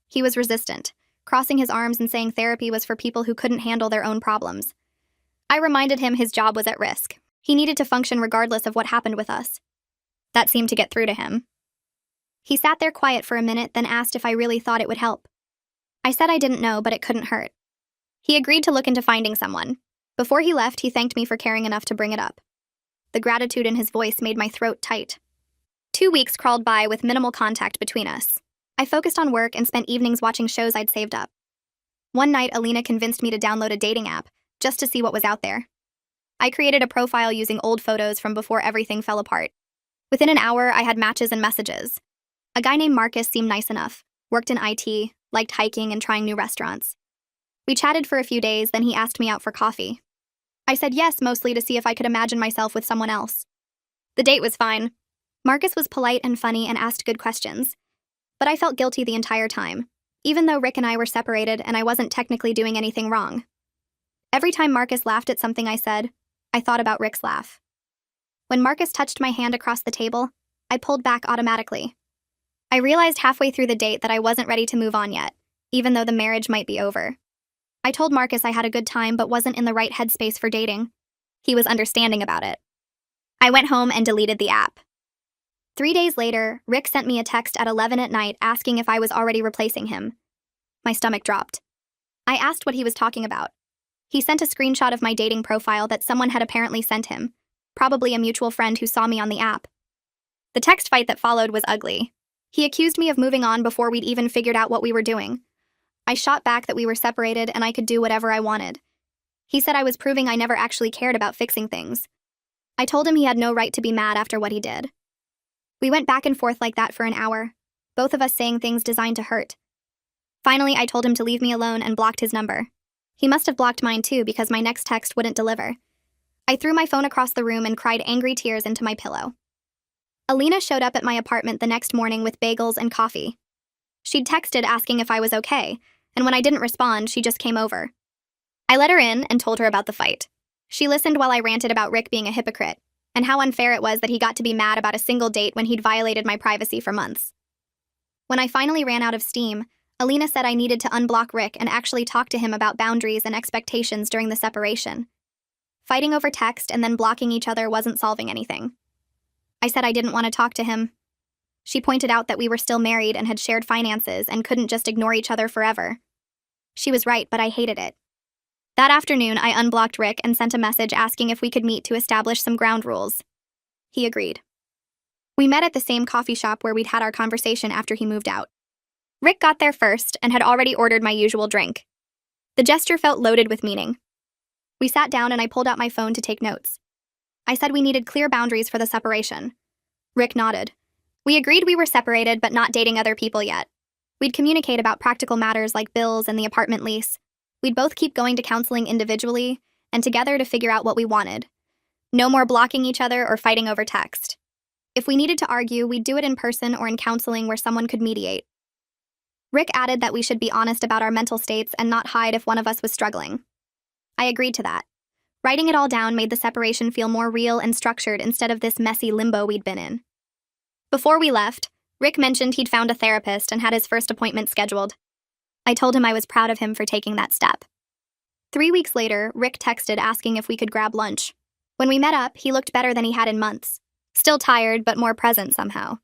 He was resistant, crossing his arms and saying therapy was for people who couldn't handle their own problems. I reminded him his job was at risk. He needed to function regardless of what happened with us. That seemed to get through to him. He sat there quiet for a minute, then asked if I really thought it would help. I said I didn't know, but it couldn't hurt. He agreed to look into finding someone. Before he left, he thanked me for caring enough to bring it up. The gratitude in his voice made my throat tight. 2 weeks crawled by with minimal contact between us. I focused on work and spent evenings watching shows I'd saved up. One night, Alina convinced me to download a dating app, just to see what was out there. I created a profile using old photos from before everything fell apart. Within an hour, I had matches and messages. A guy named Marcus seemed nice enough, worked in IT, liked hiking and trying new restaurants. We chatted for a few days, then he asked me out for coffee. I said yes, mostly to see if I could imagine myself with someone else. The date was fine. Marcus was polite and funny and asked good questions. But I felt guilty the entire time, even though Rick and I were separated and I wasn't technically doing anything wrong. Every time Marcus laughed at something I said, I thought about Rick's laugh. When Marcus touched my hand across the table, I pulled back automatically. I realized halfway through the date that I wasn't ready to move on yet, even though the marriage might be over. I told Marcus I had a good time but wasn't in the right headspace for dating. He was understanding about it. I went home and deleted the app. 3 days later, Rick sent me a text at 11 at night asking if I was already replacing him. My stomach dropped. I asked what he was talking about. He sent a screenshot of my dating profile that someone had apparently sent him, probably a mutual friend who saw me on the app. The text fight that followed was ugly. He accused me of moving on before we'd even figured out what we were doing. I shot back that we were separated and I could do whatever I wanted. He said I was proving I never actually cared about fixing things. I told him he had no right to be mad after what he did. We went back and forth like that for an hour, both of us saying things designed to hurt. Finally, I told him to leave me alone and blocked his number. He must have blocked mine too because my next text wouldn't deliver. I threw my phone across the room and cried angry tears into my pillow. Alina showed up at my apartment the next morning with bagels and coffee. She'd texted asking if I was okay, and when I didn't respond, she just came over. I let her in and told her about the fight. She listened while I ranted about Rick being a hypocrite, and how unfair it was that he got to be mad about a single date when he'd violated my privacy for months. When I finally ran out of steam, Alina said I needed to unblock Rick and actually talk to him about boundaries and expectations during the separation. Fighting over text and then blocking each other wasn't solving anything. I said I didn't want to talk to him. She pointed out that we were still married and had shared finances and couldn't just ignore each other forever. She was right, but I hated it. That afternoon, I unblocked Rick and sent a message asking if we could meet to establish some ground rules. He agreed. We met at the same coffee shop where we'd had our conversation after he moved out. Rick got there first and had already ordered my usual drink. The gesture felt loaded with meaning. We sat down and I pulled out my phone to take notes. I said we needed clear boundaries for the separation. Rick nodded. We agreed we were separated but not dating other people yet. We'd communicate about practical matters like bills and the apartment lease. We'd both keep going to counseling individually and together to figure out what we wanted. No more blocking each other or fighting over text. If we needed to argue, we'd do it in person or in counseling where someone could mediate. Rick added that we should be honest about our mental states and not hide if one of us was struggling. I agreed to that. Writing it all down made the separation feel more real and structured instead of this messy limbo we'd been in. Before we left, Rick mentioned he'd found a therapist and had his first appointment scheduled. I told him I was proud of him for taking that step. 3 weeks later, Rick texted asking if we could grab lunch. When we met up, he looked better than he had in months. Still tired, but more present somehow.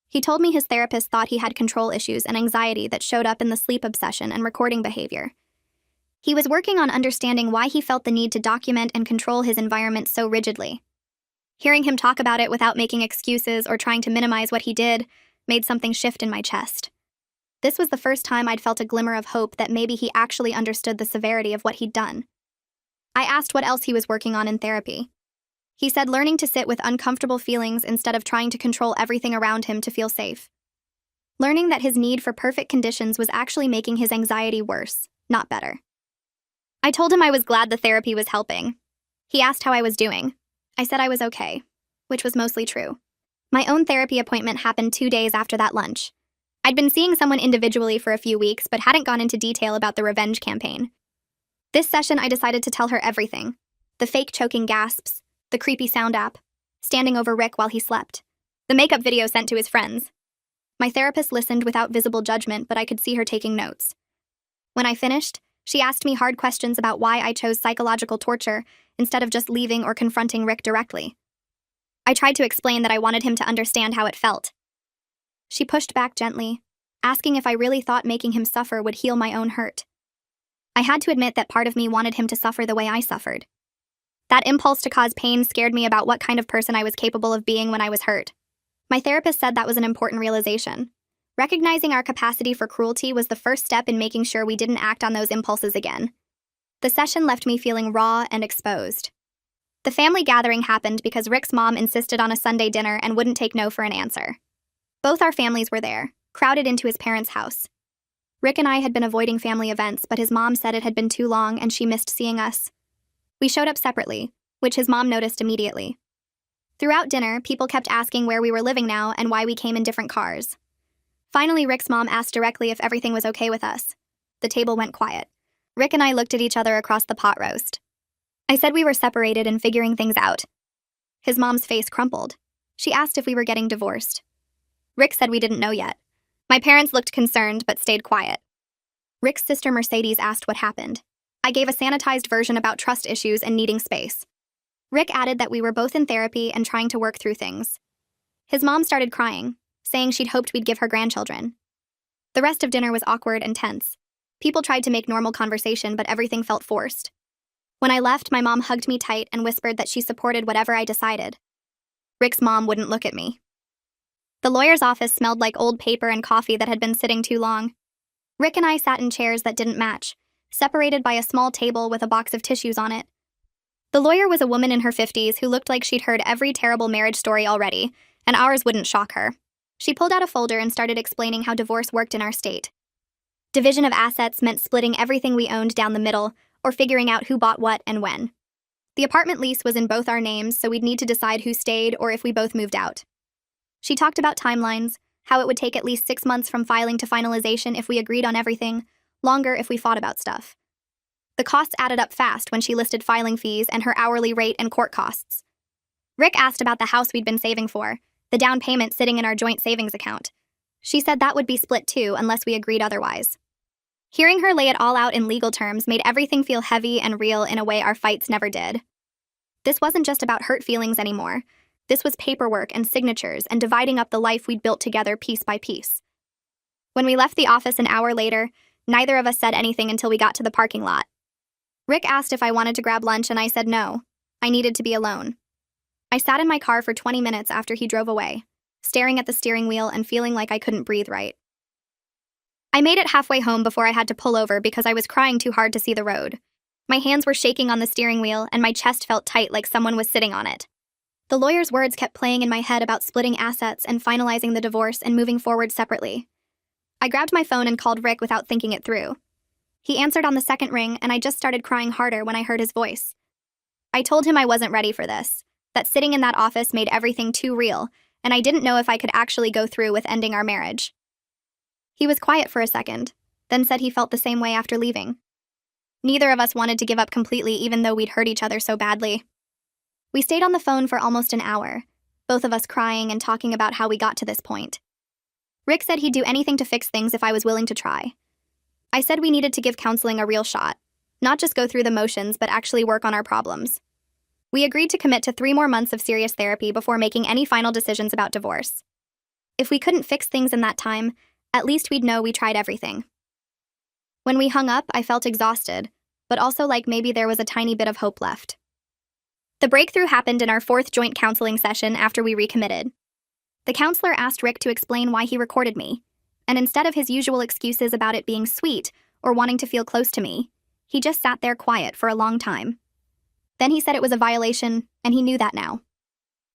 He told me his therapist thought he had control issues and anxiety that showed up in the sleep obsession and recording behavior. He was working on understanding why he felt the need to document and control his environment so rigidly. Hearing him talk about it without making excuses or trying to minimize what he did made something shift in my chest. This was the first time I'd felt a glimmer of hope that maybe he actually understood the severity of what he'd done. I asked what else he was working on in therapy. He said learning to sit with uncomfortable feelings instead of trying to control everything around him to feel safe. Learning that his need for perfect conditions was actually making his anxiety worse, not better. I told him I was glad the therapy was helping. He asked how I was doing. I said I was okay, which was mostly true. My own therapy appointment happened 2 days after that lunch. I'd been seeing someone individually for a few weeks but hadn't gone into detail about the revenge campaign. This session, I decided to tell her everything. The fake choking gasps, the creepy sound app, standing over Rick while he slept, the makeup video sent to his friends. My therapist listened without visible judgment, but I could see her taking notes. When I finished, she asked me hard questions about why I chose psychological torture instead of just leaving or confronting Rick directly. I tried to explain that I wanted him to understand how it felt. She pushed back gently. asking if I really thought making him suffer would heal my own hurt. I had to admit that part of me wanted him to suffer the way I suffered. That impulse to cause pain scared me about what kind of person I was capable of being when I was hurt. My therapist said that was an important realization. Recognizing our capacity for cruelty was the first step in making sure we didn't act on those impulses again. The session left me feeling raw and exposed. The family gathering happened because Rick's mom insisted on a Sunday dinner and wouldn't take no for an answer. Both our families were there, crowded into his parents' house. Rick and I had been avoiding family events, but his mom said it had been too long and she missed seeing us. We showed up separately, which his mom noticed immediately. Throughout dinner, people kept asking where we were living now and why we came in different cars. Finally, Rick's mom asked directly if everything was okay with us. The table went quiet. Rick and I looked at each other across the pot roast. I said we were separated and figuring things out. His mom's face crumpled. She asked if we were getting divorced. Rick said we didn't know yet. My parents looked concerned but stayed quiet. Rick's sister Mercedes asked what happened. I gave a sanitized version about trust issues and needing space. Rick added that we were both in therapy and trying to work through things. His mom started crying, saying she'd hoped we'd give her grandchildren. The rest of dinner was awkward and tense. People tried to make normal conversation, but everything felt forced. When I left, my mom hugged me tight and whispered that she supported whatever I decided. Rick's mom wouldn't look at me. The lawyer's office smelled like old paper and coffee that had been sitting too long. Rick and I sat in chairs that didn't match, separated by a small table with a box of tissues on it. The lawyer was a woman in her 50s who looked like she'd heard every terrible marriage story already, and ours wouldn't shock her. She pulled out a folder and started explaining how divorce worked in our state. Division of assets meant splitting everything we owned down the middle, or figuring out who bought what and when. The apartment lease was in both our names, so we'd need to decide who stayed or if we both moved out. She talked about timelines, how it would take at least 6 months from filing to finalization if we agreed on everything, longer if we fought about stuff. The costs added up fast when she listed filing fees and her hourly rate and court costs. Rick asked about the house we'd been saving for, the down payment sitting in our joint savings account. She said that would be split too unless we agreed otherwise. Hearing her lay it all out in legal terms made everything feel heavy and real in a way our fights never did. This wasn't just about hurt feelings anymore. This was paperwork and signatures and dividing up the life we'd built together piece by piece. When we left the office an hour later, neither of us said anything until we got to the parking lot. Rick asked if I wanted to grab lunch and I said no. I needed to be alone. I sat in my car for 20 minutes after he drove away, staring at the steering wheel and feeling like I couldn't breathe right. I made it halfway home before I had to pull over because I was crying too hard to see the road. My hands were shaking on the steering wheel and my chest felt tight like someone was sitting on it. The lawyer's words kept playing in my head about splitting assets and finalizing the divorce and moving forward separately. I grabbed my phone and called Rick without thinking it through. He answered on the second ring and I just started crying harder when I heard his voice. I told him I wasn't ready for this, that sitting in that office made everything too real, and I didn't know if I could actually go through with ending our marriage. He was quiet for a second, then said he felt the same way after leaving. Neither of us wanted to give up completely even though we'd hurt each other so badly. We stayed on the phone for almost an hour, both of us crying and talking about how we got to this point. Rick said he'd do anything to fix things if I was willing to try. I said we needed to give counseling a real shot, not just go through the motions but actually work on our problems. We agreed to commit to 3 more months of serious therapy before making any final decisions about divorce. If we couldn't fix things in that time, at least we'd know we tried everything. When we hung up, I felt exhausted, but also like maybe there was a tiny bit of hope left. The breakthrough happened in our 4th joint counseling session after we recommitted. The counselor asked Rick to explain why he recorded me, and instead of his usual excuses about it being sweet or wanting to feel close to me, he just sat there quiet for a long time. Then he said it was a violation, and he knew that now.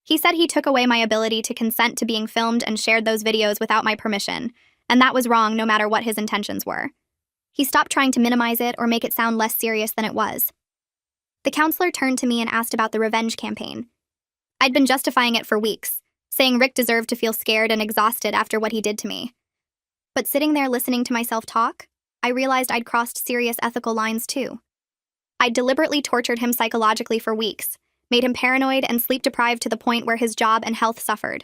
He said he took away my ability to consent to being filmed and shared those videos without my permission, and that was wrong no matter what his intentions were. He stopped trying to minimize it or make it sound less serious than it was. The counselor turned to me and asked about the revenge campaign. I'd been justifying it for weeks, saying Rick deserved to feel scared and exhausted after what he did to me. But sitting there listening to myself talk, I realized I'd crossed serious ethical lines too. I'd deliberately tortured him psychologically for weeks, made him paranoid and sleep-deprived to the point where his job and health suffered.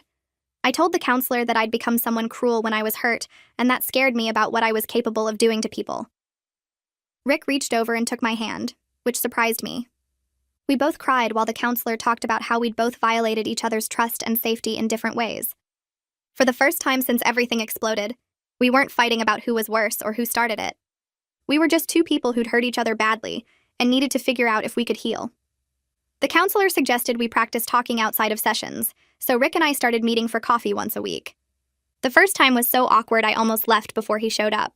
I told the counselor that I'd become someone cruel when I was hurt, and that scared me about what I was capable of doing to people. Rick reached over and took my hand, which surprised me. We both cried while the counselor talked about how we'd both violated each other's trust and safety in different ways. For the first time since everything exploded, We weren't fighting about who was worse or who started it. We were just two people who'd hurt each other badly and needed to figure out if we could heal. The counselor suggested we practice talking outside of sessions, so Rick and I started meeting for coffee once a week. The first time was so awkward I almost left before he showed up.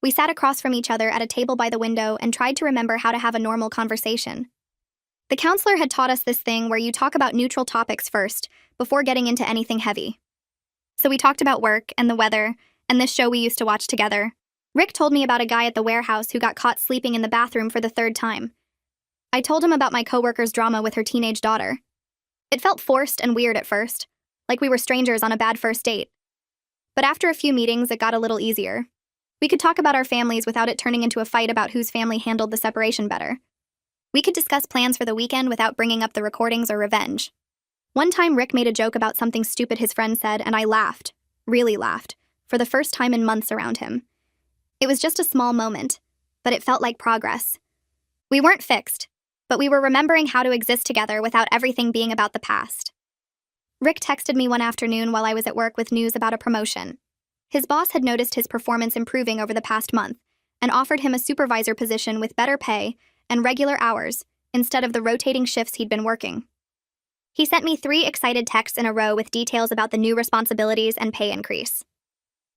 We sat across from each other at a table by the window and tried to remember how to have a normal conversation. The counselor had taught us this thing where you talk about neutral topics first, before getting into anything heavy. So we talked about work and the weather, and this show we used to watch together. Rick told me about a guy at the warehouse who got caught sleeping in the bathroom for the third time. I told him about my coworker's drama with her teenage daughter. It felt forced and weird at first, like we were strangers on a bad first date. But after a few meetings, it got a little easier. We could talk about our families without it turning into a fight about whose family handled the separation better. We could discuss plans for the weekend without bringing up the recordings or revenge. One time, Rick made a joke about something stupid his friend said, and I laughed, really laughed, for the first time in months around him. It was just a small moment, but it felt like progress. We weren't fixed, but we were remembering how to exist together without everything being about the past. Rick texted me one afternoon while I was at work with news about a promotion. His boss had noticed his performance improving over the past month and offered him a supervisor position with better pay and regular hours instead of the rotating shifts he'd been working. He sent me 3 excited texts in a row with details about the new responsibilities and pay increase.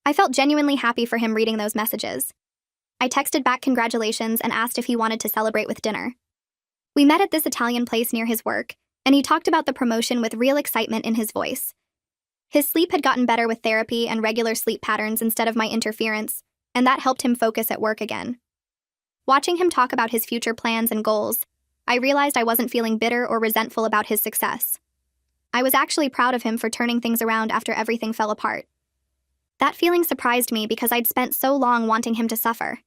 I felt genuinely happy for him reading those messages. I texted back congratulations and asked if he wanted to celebrate with dinner. We met at this Italian place near his work, and he talked about the promotion with real excitement in his voice. His sleep had gotten better with therapy and regular sleep patterns instead of my interference, and that helped him focus at work again. Watching him talk about his future plans and goals, I realized I wasn't feeling bitter or resentful about his success. I was actually proud of him for turning things around after everything fell apart. That feeling surprised me because I'd spent so long wanting him to suffer.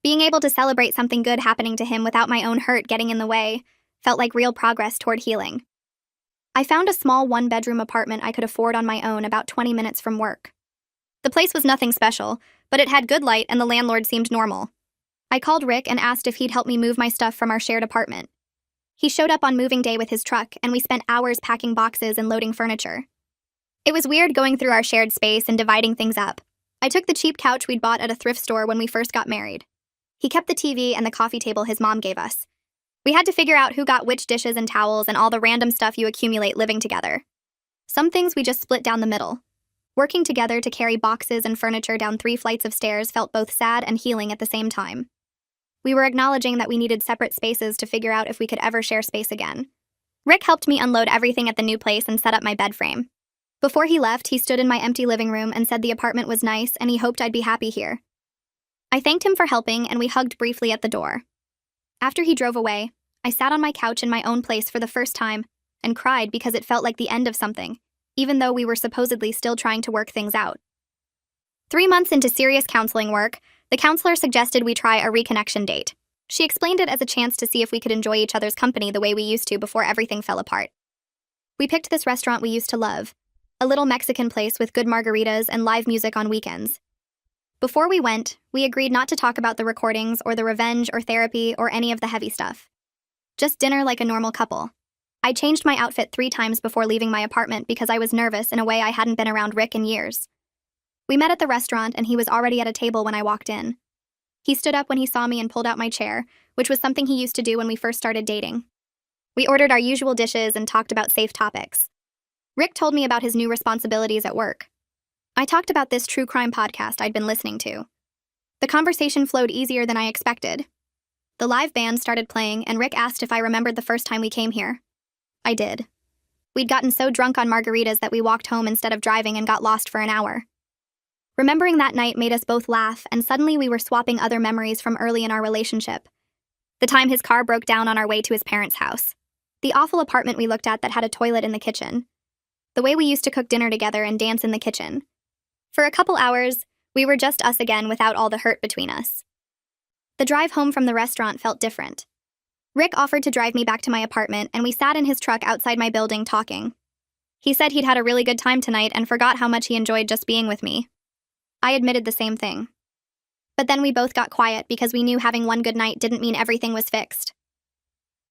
Being able to celebrate something good happening to him without my own hurt getting in the way felt like real progress toward healing. I found a small 1-bedroom apartment I could afford on my own about 20 minutes from work. The place was nothing special, but it had good light and the landlord seemed normal. I called Rick and asked if he'd help me move my stuff from our shared apartment. He showed up on moving day with his truck, and we spent hours packing boxes and loading furniture. It was weird going through our shared space and dividing things up. I took the cheap couch we'd bought at a thrift store when we first got married. He kept the TV and the coffee table his mom gave us. We had to figure out who got which dishes and towels and all the random stuff you accumulate living together. Some things we just split down the middle. Working together to carry boxes and furniture down 3 flights of stairs felt both sad and healing at the same time. We were acknowledging that we needed separate spaces to figure out if we could ever share space again. Rick helped me unload everything at the new place and set up my bed frame. Before he left, he stood in my empty living room and said the apartment was nice and he hoped I'd be happy here. I thanked him for helping and we hugged briefly at the door. After he drove away, I sat on my couch in my own place for the first time and cried because it felt like the end of something, even though we were supposedly still trying to work things out. 3 months into serious counseling work, the counselor suggested we try a reconnection date. She explained it as a chance to see if we could enjoy each other's company the way we used to before everything fell apart. We picked this restaurant we used to love, a little Mexican place with good margaritas and live music on weekends. Before we went, we agreed not to talk about the recordings or the revenge or therapy or any of the heavy stuff. Just dinner like a normal couple. I changed my outfit 3 times before leaving my apartment because I was nervous in a way I hadn't been around Rick in years. We met at the restaurant and he was already at a table when I walked in. He stood up when he saw me and pulled out my chair, which was something he used to do when we first started dating. We ordered our usual dishes and talked about safe topics. Rick told me about his new responsibilities at work. I talked about this true crime podcast I'd been listening to. The conversation flowed easier than I expected. The live band started playing and Rick asked if I remembered the first time we came here. I did. We'd gotten so drunk on margaritas that we walked home instead of driving and got lost for an hour. Remembering that night made us both laugh, and suddenly we were swapping other memories from early in our relationship. The time his car broke down on our way to his parents' house. The awful apartment we looked at that had a toilet in the kitchen. The way we used to cook dinner together and dance in the kitchen. For a couple hours, we were just us again without all the hurt between us. The drive home from the restaurant felt different. Rick offered to drive me back to my apartment, and we sat in his truck outside my building talking. He said he'd had a really good time tonight and forgot how much he enjoyed just being with me. I admitted the same thing. But then we both got quiet because we knew having one good night didn't mean everything was fixed.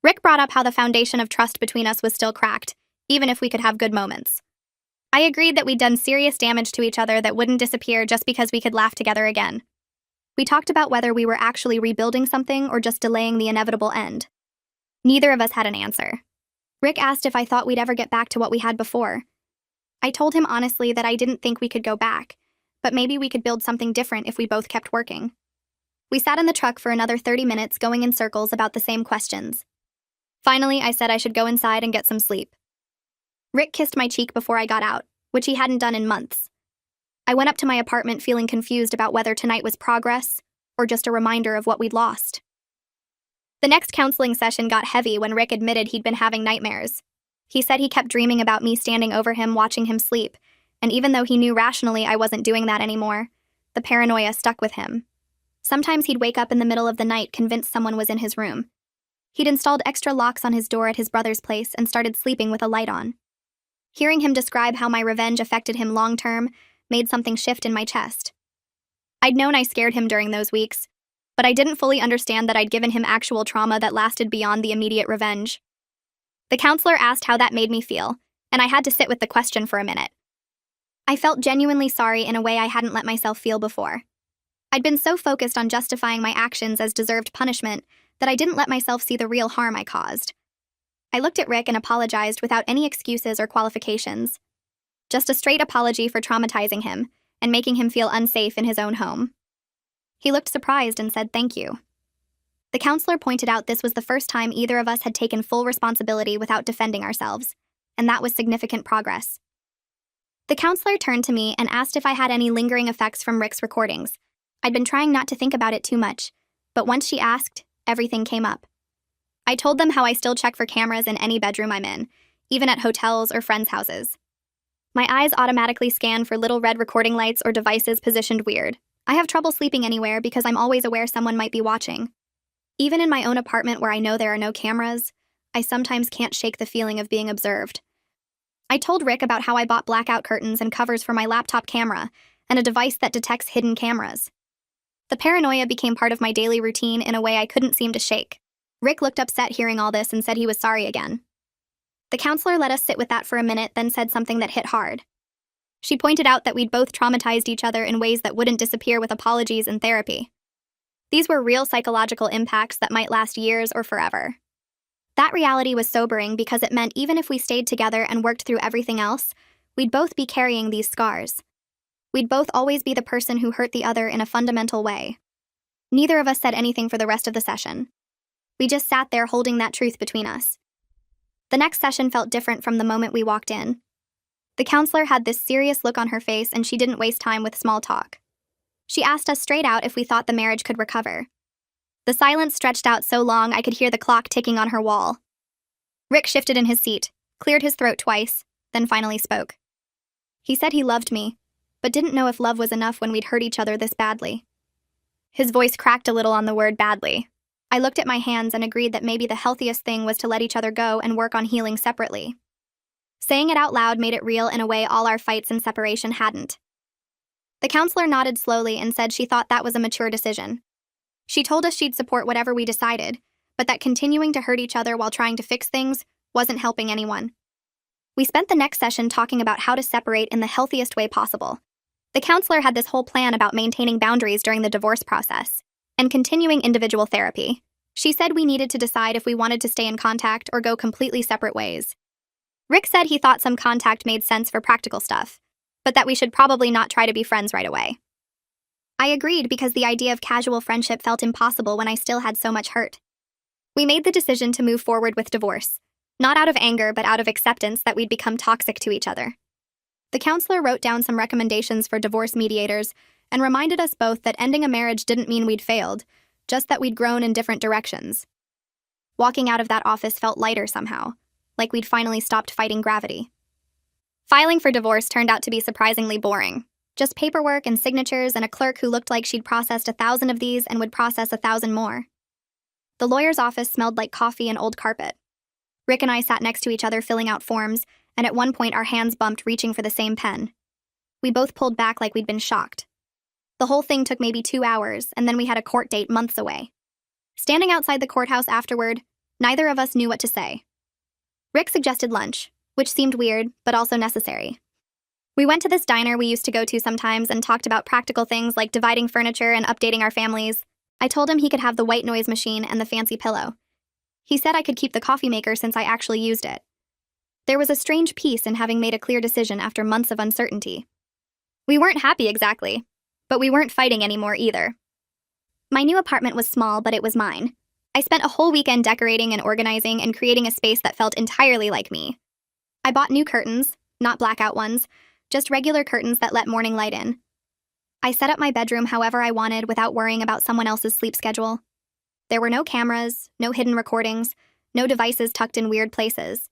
Rick brought up how the foundation of trust between us was still cracked, even if we could have good moments. I agreed that we'd done serious damage to each other that wouldn't disappear just because we could laugh together again. We talked about whether we were actually rebuilding something or just delaying the inevitable end. Neither of us had an answer. Rick asked if I thought we'd ever get back to what we had before. I told him honestly that I didn't think we could go back, but maybe we could build something different if we both kept working. We sat in the truck for another 30 minutes going in circles about the same questions. Finally, I said I should go inside and get some sleep. Rick kissed my cheek before I got out, which he hadn't done in months. I went up to my apartment feeling confused about whether tonight was progress or just a reminder of what we'd lost. The next counseling session got heavy when Rick admitted he'd been having nightmares. He said he kept dreaming about me standing over him watching him sleep, and even though he knew rationally I wasn't doing that anymore, the paranoia stuck with him. Sometimes he'd wake up in the middle of the night convinced someone was in his room. He'd installed extra locks on his door at his brother's place and started sleeping with a light on. Hearing him describe how my revenge affected him long-term made something shift in my chest. I'd known I scared him during those weeks, but I didn't fully understand that I'd given him actual trauma that lasted beyond the immediate revenge. The counselor asked how that made me feel, and I had to sit with the question for a minute. I felt genuinely sorry in a way I hadn't let myself feel before. I'd been so focused on justifying my actions as deserved punishment that I didn't let myself see the real harm I caused. I looked at Rick and apologized without any excuses or qualifications. Just a straight apology for traumatizing him and making him feel unsafe in his own home. He looked surprised and said thank you. The counselor pointed out this was the first time either of us had taken full responsibility without defending ourselves, and that was significant progress. The counselor turned to me and asked if I had any lingering effects from Rick's recordings. I'd been trying not to think about it too much, but once she asked, everything came up. I told them how I still check for cameras in any bedroom I'm in, even at hotels or friends' houses. My eyes automatically scan for little red recording lights or devices positioned weird. I have trouble sleeping anywhere because I'm always aware someone might be watching. Even in my own apartment where I know there are no cameras, I sometimes can't shake the feeling of being observed. I told Rick about how I bought blackout curtains and covers for my laptop camera and a device that detects hidden cameras. The paranoia became part of my daily routine in a way I couldn't seem to shake. Rick looked upset hearing all this and said he was sorry again. The counselor let us sit with that for a minute, then said something that hit hard. She pointed out that we'd both traumatized each other in ways that wouldn't disappear with apologies and therapy. These were real psychological impacts that might last years or forever. That reality was sobering because it meant even if we stayed together and worked through everything else, we'd both be carrying these scars. We'd both always be the person who hurt the other in a fundamental way. Neither of us said anything for the rest of the session. We just sat there holding that truth between us. The next session felt different from the moment we walked in. The counselor had this serious look on her face and she didn't waste time with small talk. She asked us straight out if we thought the marriage could recover. The silence stretched out so long I could hear the clock ticking on her wall. Rick shifted in his seat, cleared his throat twice, then finally spoke. He said he loved me, but didn't know if love was enough when we'd hurt each other this badly. His voice cracked a little on the word badly. I looked at my hands and agreed that maybe the healthiest thing was to let each other go and work on healing separately. Saying it out loud made it real in a way all our fights and separation hadn't. The counselor nodded slowly and said she thought that was a mature decision. She told us she'd support whatever we decided, but that continuing to hurt each other while trying to fix things wasn't helping anyone. We spent the next session talking about how to separate in the healthiest way possible. The counselor had this whole plan about maintaining boundaries during the divorce process and continuing individual therapy. She said we needed to decide if we wanted to stay in contact or go completely separate ways. Rick said he thought some contact made sense for practical stuff, but that we should probably not try to be friends right away. I agreed because the idea of casual friendship felt impossible when I still had so much hurt. We made the decision to move forward with divorce, not out of anger but out of acceptance that we'd become toxic to each other. The counselor wrote down some recommendations for divorce mediators and reminded us both that ending a marriage didn't mean we'd failed, just that we'd grown in different directions. Walking out of that office felt lighter somehow, like we'd finally stopped fighting gravity. Filing for divorce turned out to be surprisingly boring. Just paperwork and signatures and a clerk who looked like she'd processed 1,000 of these and would process 1,000 more. The lawyer's office smelled like coffee and old carpet. Rick and I sat next to each other filling out forms, and at one point our hands bumped reaching for the same pen. We both pulled back like we'd been shocked. The whole thing took maybe 2 hours, and then we had a court date months away. Standing outside the courthouse afterward, neither of us knew what to say. Rick suggested lunch, which seemed weird, but also necessary. We went to this diner we used to go to sometimes and talked about practical things like dividing furniture and updating our families. I told him he could have the white noise machine and the fancy pillow. He said I could keep the coffee maker since I actually used it. There was a strange peace in having made a clear decision after months of uncertainty. We weren't happy exactly, but we weren't fighting anymore either. My new apartment was small, but it was mine. I spent a whole weekend decorating and organizing and creating a space that felt entirely like me. I bought new curtains, not blackout ones, just regular curtains that let morning light in. I set up my bedroom however I wanted without worrying about someone else's sleep schedule. There were no cameras, no hidden recordings, no devices tucked in weird places.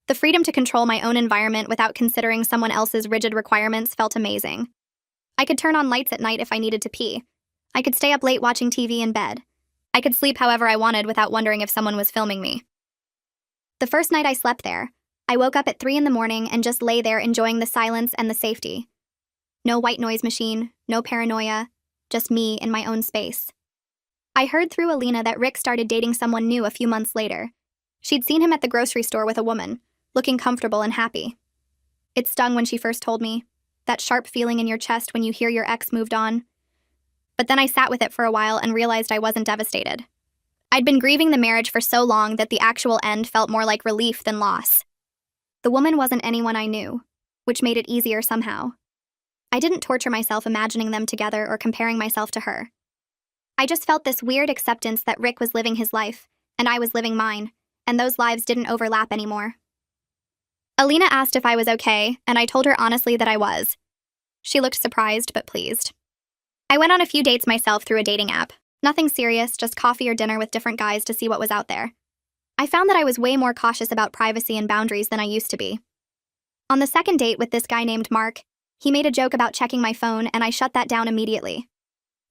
The freedom to control my own environment without considering someone else's rigid requirements felt amazing. I could turn on lights at night if I needed to pee. I could stay up late watching TV in bed. I could sleep however I wanted without wondering if someone was filming me. The first night I slept there, I woke up at 3 in the morning and just lay there enjoying the silence and the safety. No white noise machine, no paranoia, just me in my own space. I heard through Alina that Rick started dating someone new a few months later. She'd seen him at the grocery store with a woman, looking comfortable and happy. It stung when she first told me, that sharp feeling in your chest when you hear your ex moved on. But then I sat with it for a while and realized I wasn't devastated. I'd been grieving the marriage for so long that the actual end felt more like relief than loss. The woman wasn't anyone I knew, which made it easier somehow. I didn't torture myself imagining them together or comparing myself to her. I just felt this weird acceptance that Rick was living his life, and I was living mine, and those lives didn't overlap anymore. Alina asked if I was okay, and I told her honestly that I was. She looked surprised but pleased. I went on a few dates myself through a dating app. Nothing serious, just coffee or dinner with different guys to see what was out there. I found that I was way more cautious about privacy and boundaries than I used to be. On the second date with this guy named Mark, he made a joke about checking my phone and I shut that down immediately.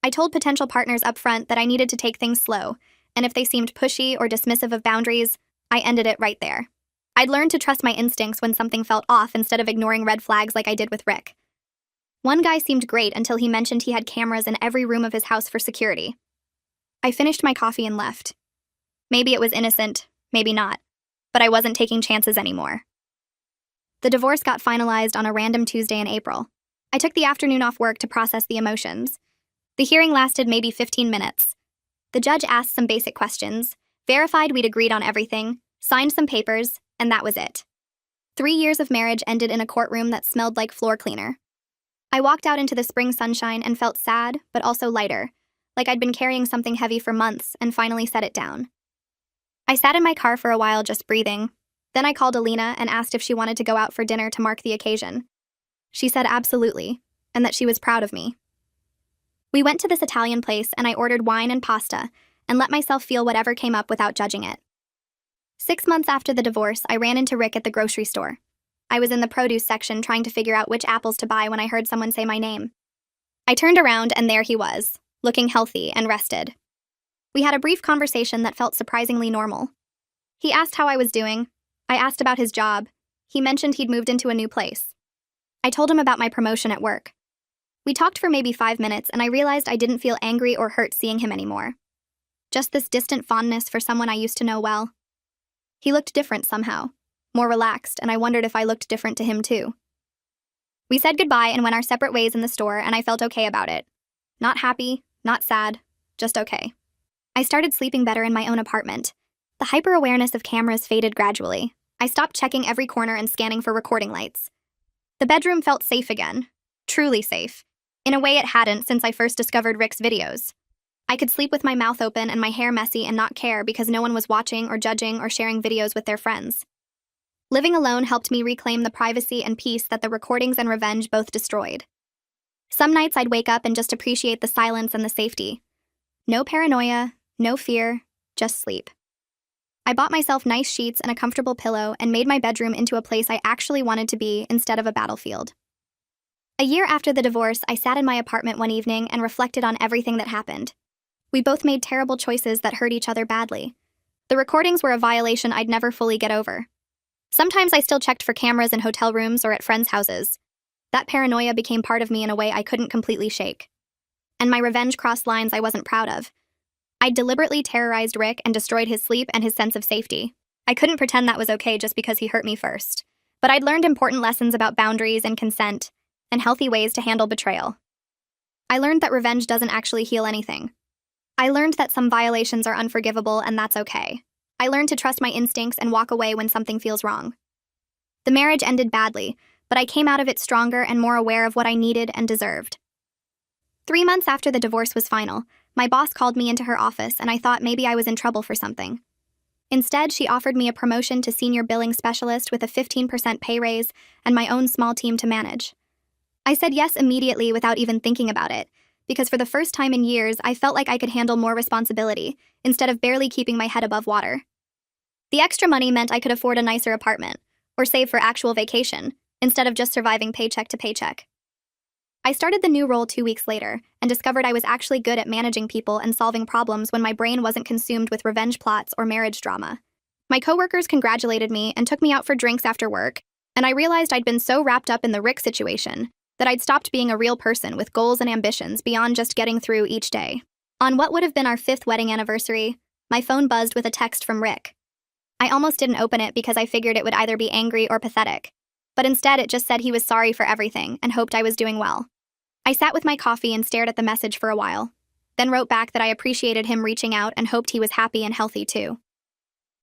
I told potential partners up front that I needed to take things slow, and if they seemed pushy or dismissive of boundaries, I ended it right there. I'd learned to trust my instincts when something felt off instead of ignoring red flags like I did with Rick. One guy seemed great until he mentioned he had cameras in every room of his house for security. I finished my coffee and left. Maybe it was innocent, maybe not, but I wasn't taking chances anymore. The divorce got finalized on a random Tuesday in April. I took the afternoon off work to process the emotions. The hearing lasted maybe 15 minutes. The judge asked some basic questions, verified we'd agreed on everything, signed some papers, and that was it. 3 years of marriage ended in a courtroom that smelled like floor cleaner. I walked out into the spring sunshine and felt sad, but also lighter, like I'd been carrying something heavy for months and finally set it down. I sat in my car for a while just breathing. Then I called Alina and asked if she wanted to go out for dinner to mark the occasion. She said absolutely, and that she was proud of me. We went to this Italian place and I ordered wine and pasta and let myself feel whatever came up without judging it. 6 months after the divorce, I ran into Rick at the grocery store. I was in the produce section trying to figure out which apples to buy when I heard someone say my name. I turned around and there he was, looking healthy and rested. We had a brief conversation that felt surprisingly normal. He asked how I was doing. I asked about his job. He mentioned he'd moved into a new place. I told him about my promotion at work. We talked for maybe 5 minutes and I realized I didn't feel angry or hurt seeing him anymore. Just this distant fondness for someone I used to know well. He looked different somehow, more relaxed, and I wondered if I looked different to him too. We said goodbye and went our separate ways in the store, and I felt okay about it. Not happy, not sad, just okay. I started sleeping better in my own apartment. The hyper-awareness of cameras faded gradually. I stopped checking every corner and scanning for recording lights. The bedroom felt safe again. Truly safe. In a way it hadn't since I first discovered Rick's videos. I could sleep with my mouth open and my hair messy and not care because no one was watching or judging or sharing videos with their friends. Living alone helped me reclaim the privacy and peace that the recordings and revenge both destroyed. Some nights I'd wake up and just appreciate the silence and the safety. No paranoia, no fear, just sleep. I bought myself nice sheets and a comfortable pillow and made my bedroom into a place I actually wanted to be instead of a battlefield. A year after the divorce, I sat in my apartment one evening and reflected on everything that happened. We both made terrible choices that hurt each other badly. The recordings were a violation I'd never fully get over. Sometimes I still checked for cameras in hotel rooms or at friends' houses. That paranoia became part of me in a way I couldn't completely shake. And my revenge crossed lines I wasn't proud of. I'd deliberately terrorized Rick and destroyed his sleep and his sense of safety. I couldn't pretend that was okay just because he hurt me first. But I'd learned important lessons about boundaries and consent, and healthy ways to handle betrayal. I learned that revenge doesn't actually heal anything. I learned that some violations are unforgivable, and that's okay. I learned to trust my instincts and walk away when something feels wrong. The marriage ended badly, but I came out of it stronger and more aware of what I needed and deserved. 3 months after the divorce was final, my boss called me into her office, and I thought maybe I was in trouble for something. Instead, she offered me a promotion to senior billing specialist with a 15% pay raise and my own small team to manage. I said yes immediately without even thinking about it, because for the first time in years, I felt like I could handle more responsibility, instead of barely keeping my head above water. The extra money meant I could afford a nicer apartment, or save for actual vacation, instead of just surviving paycheck to paycheck. I started the new role 2 weeks later, and discovered I was actually good at managing people and solving problems when my brain wasn't consumed with revenge plots or marriage drama. My coworkers congratulated me and took me out for drinks after work, and I realized I'd been so wrapped up in the Rick situation that I'd stopped being a real person with goals and ambitions beyond just getting through each day. On what would have been our 5th wedding anniversary, my phone buzzed with a text from Rick. I almost didn't open it because I figured it would either be angry or pathetic, but instead it just said he was sorry for everything and hoped I was doing well. I sat with my coffee and stared at the message for a while, then wrote back that I appreciated him reaching out and hoped he was happy and healthy too.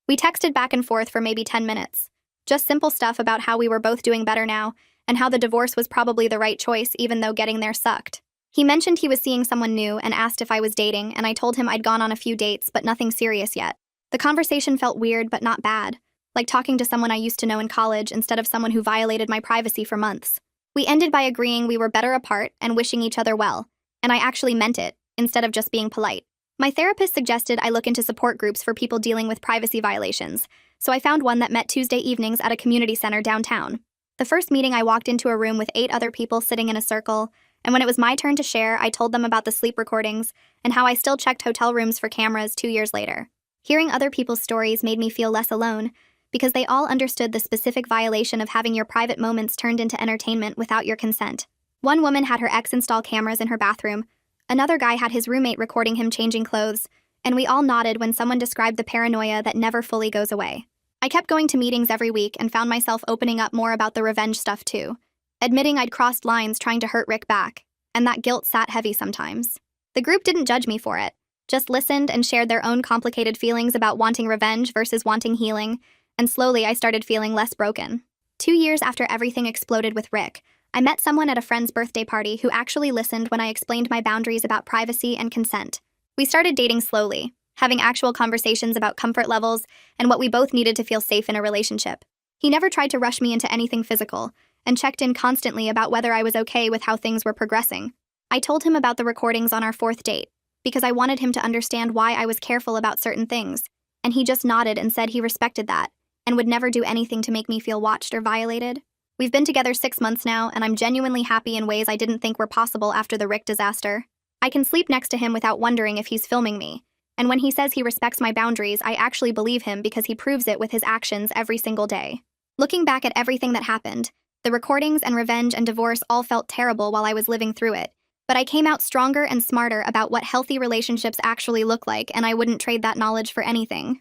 We texted back and forth for maybe 10 minutes, just simple stuff about how we were both doing better now and how the divorce was probably the right choice even though getting there sucked. He mentioned he was seeing someone new and asked if I was dating, and I told him I'd gone on a few dates but nothing serious yet. The conversation felt weird but not bad, like talking to someone I used to know in college instead of someone who violated my privacy for months. We ended by agreeing we were better apart and wishing each other well, and I actually meant it, instead of just being polite. My therapist suggested I look into support groups for people dealing with privacy violations, so I found one that met Tuesday evenings at a community center downtown. The first meeting, I walked into a room with 8 other people sitting in a circle, and when it was my turn to share, I told them about the sleep recordings and how I still checked hotel rooms for cameras 2 years later. Hearing other people's stories made me feel less alone, because they all understood the specific violation of having your private moments turned into entertainment without your consent. One woman had her ex install cameras in her bathroom, another guy had his roommate recording him changing clothes, and we all nodded when someone described the paranoia that never fully goes away. I kept going to meetings every week and found myself opening up more about the revenge stuff too, admitting I'd crossed lines trying to hurt Rick back, and that guilt sat heavy sometimes. The group didn't judge me for it, just listened and shared their own complicated feelings about wanting revenge versus wanting healing, and slowly I started feeling less broken. 2 years after everything exploded with Rick, I met someone at a friend's birthday party who actually listened when I explained my boundaries about privacy and consent. We started dating slowly, having actual conversations about comfort levels and what we both needed to feel safe in a relationship. He never tried to rush me into anything physical, and checked in constantly about whether I was okay with how things were progressing. I told him about the recordings on our 4th date, because I wanted him to understand why I was careful about certain things, and he just nodded and said he respected that, and would never do anything to make me feel watched or violated. We've been together 6 months now, and I'm genuinely happy in ways I didn't think were possible after the Rick disaster. I can sleep next to him without wondering if he's filming me, and when he says he respects my boundaries, I actually believe him because he proves it with his actions every single day. Looking back at everything that happened, the recordings and revenge and divorce all felt terrible while I was living through it, but I came out stronger and smarter about what healthy relationships actually look like, and I wouldn't trade that knowledge for anything.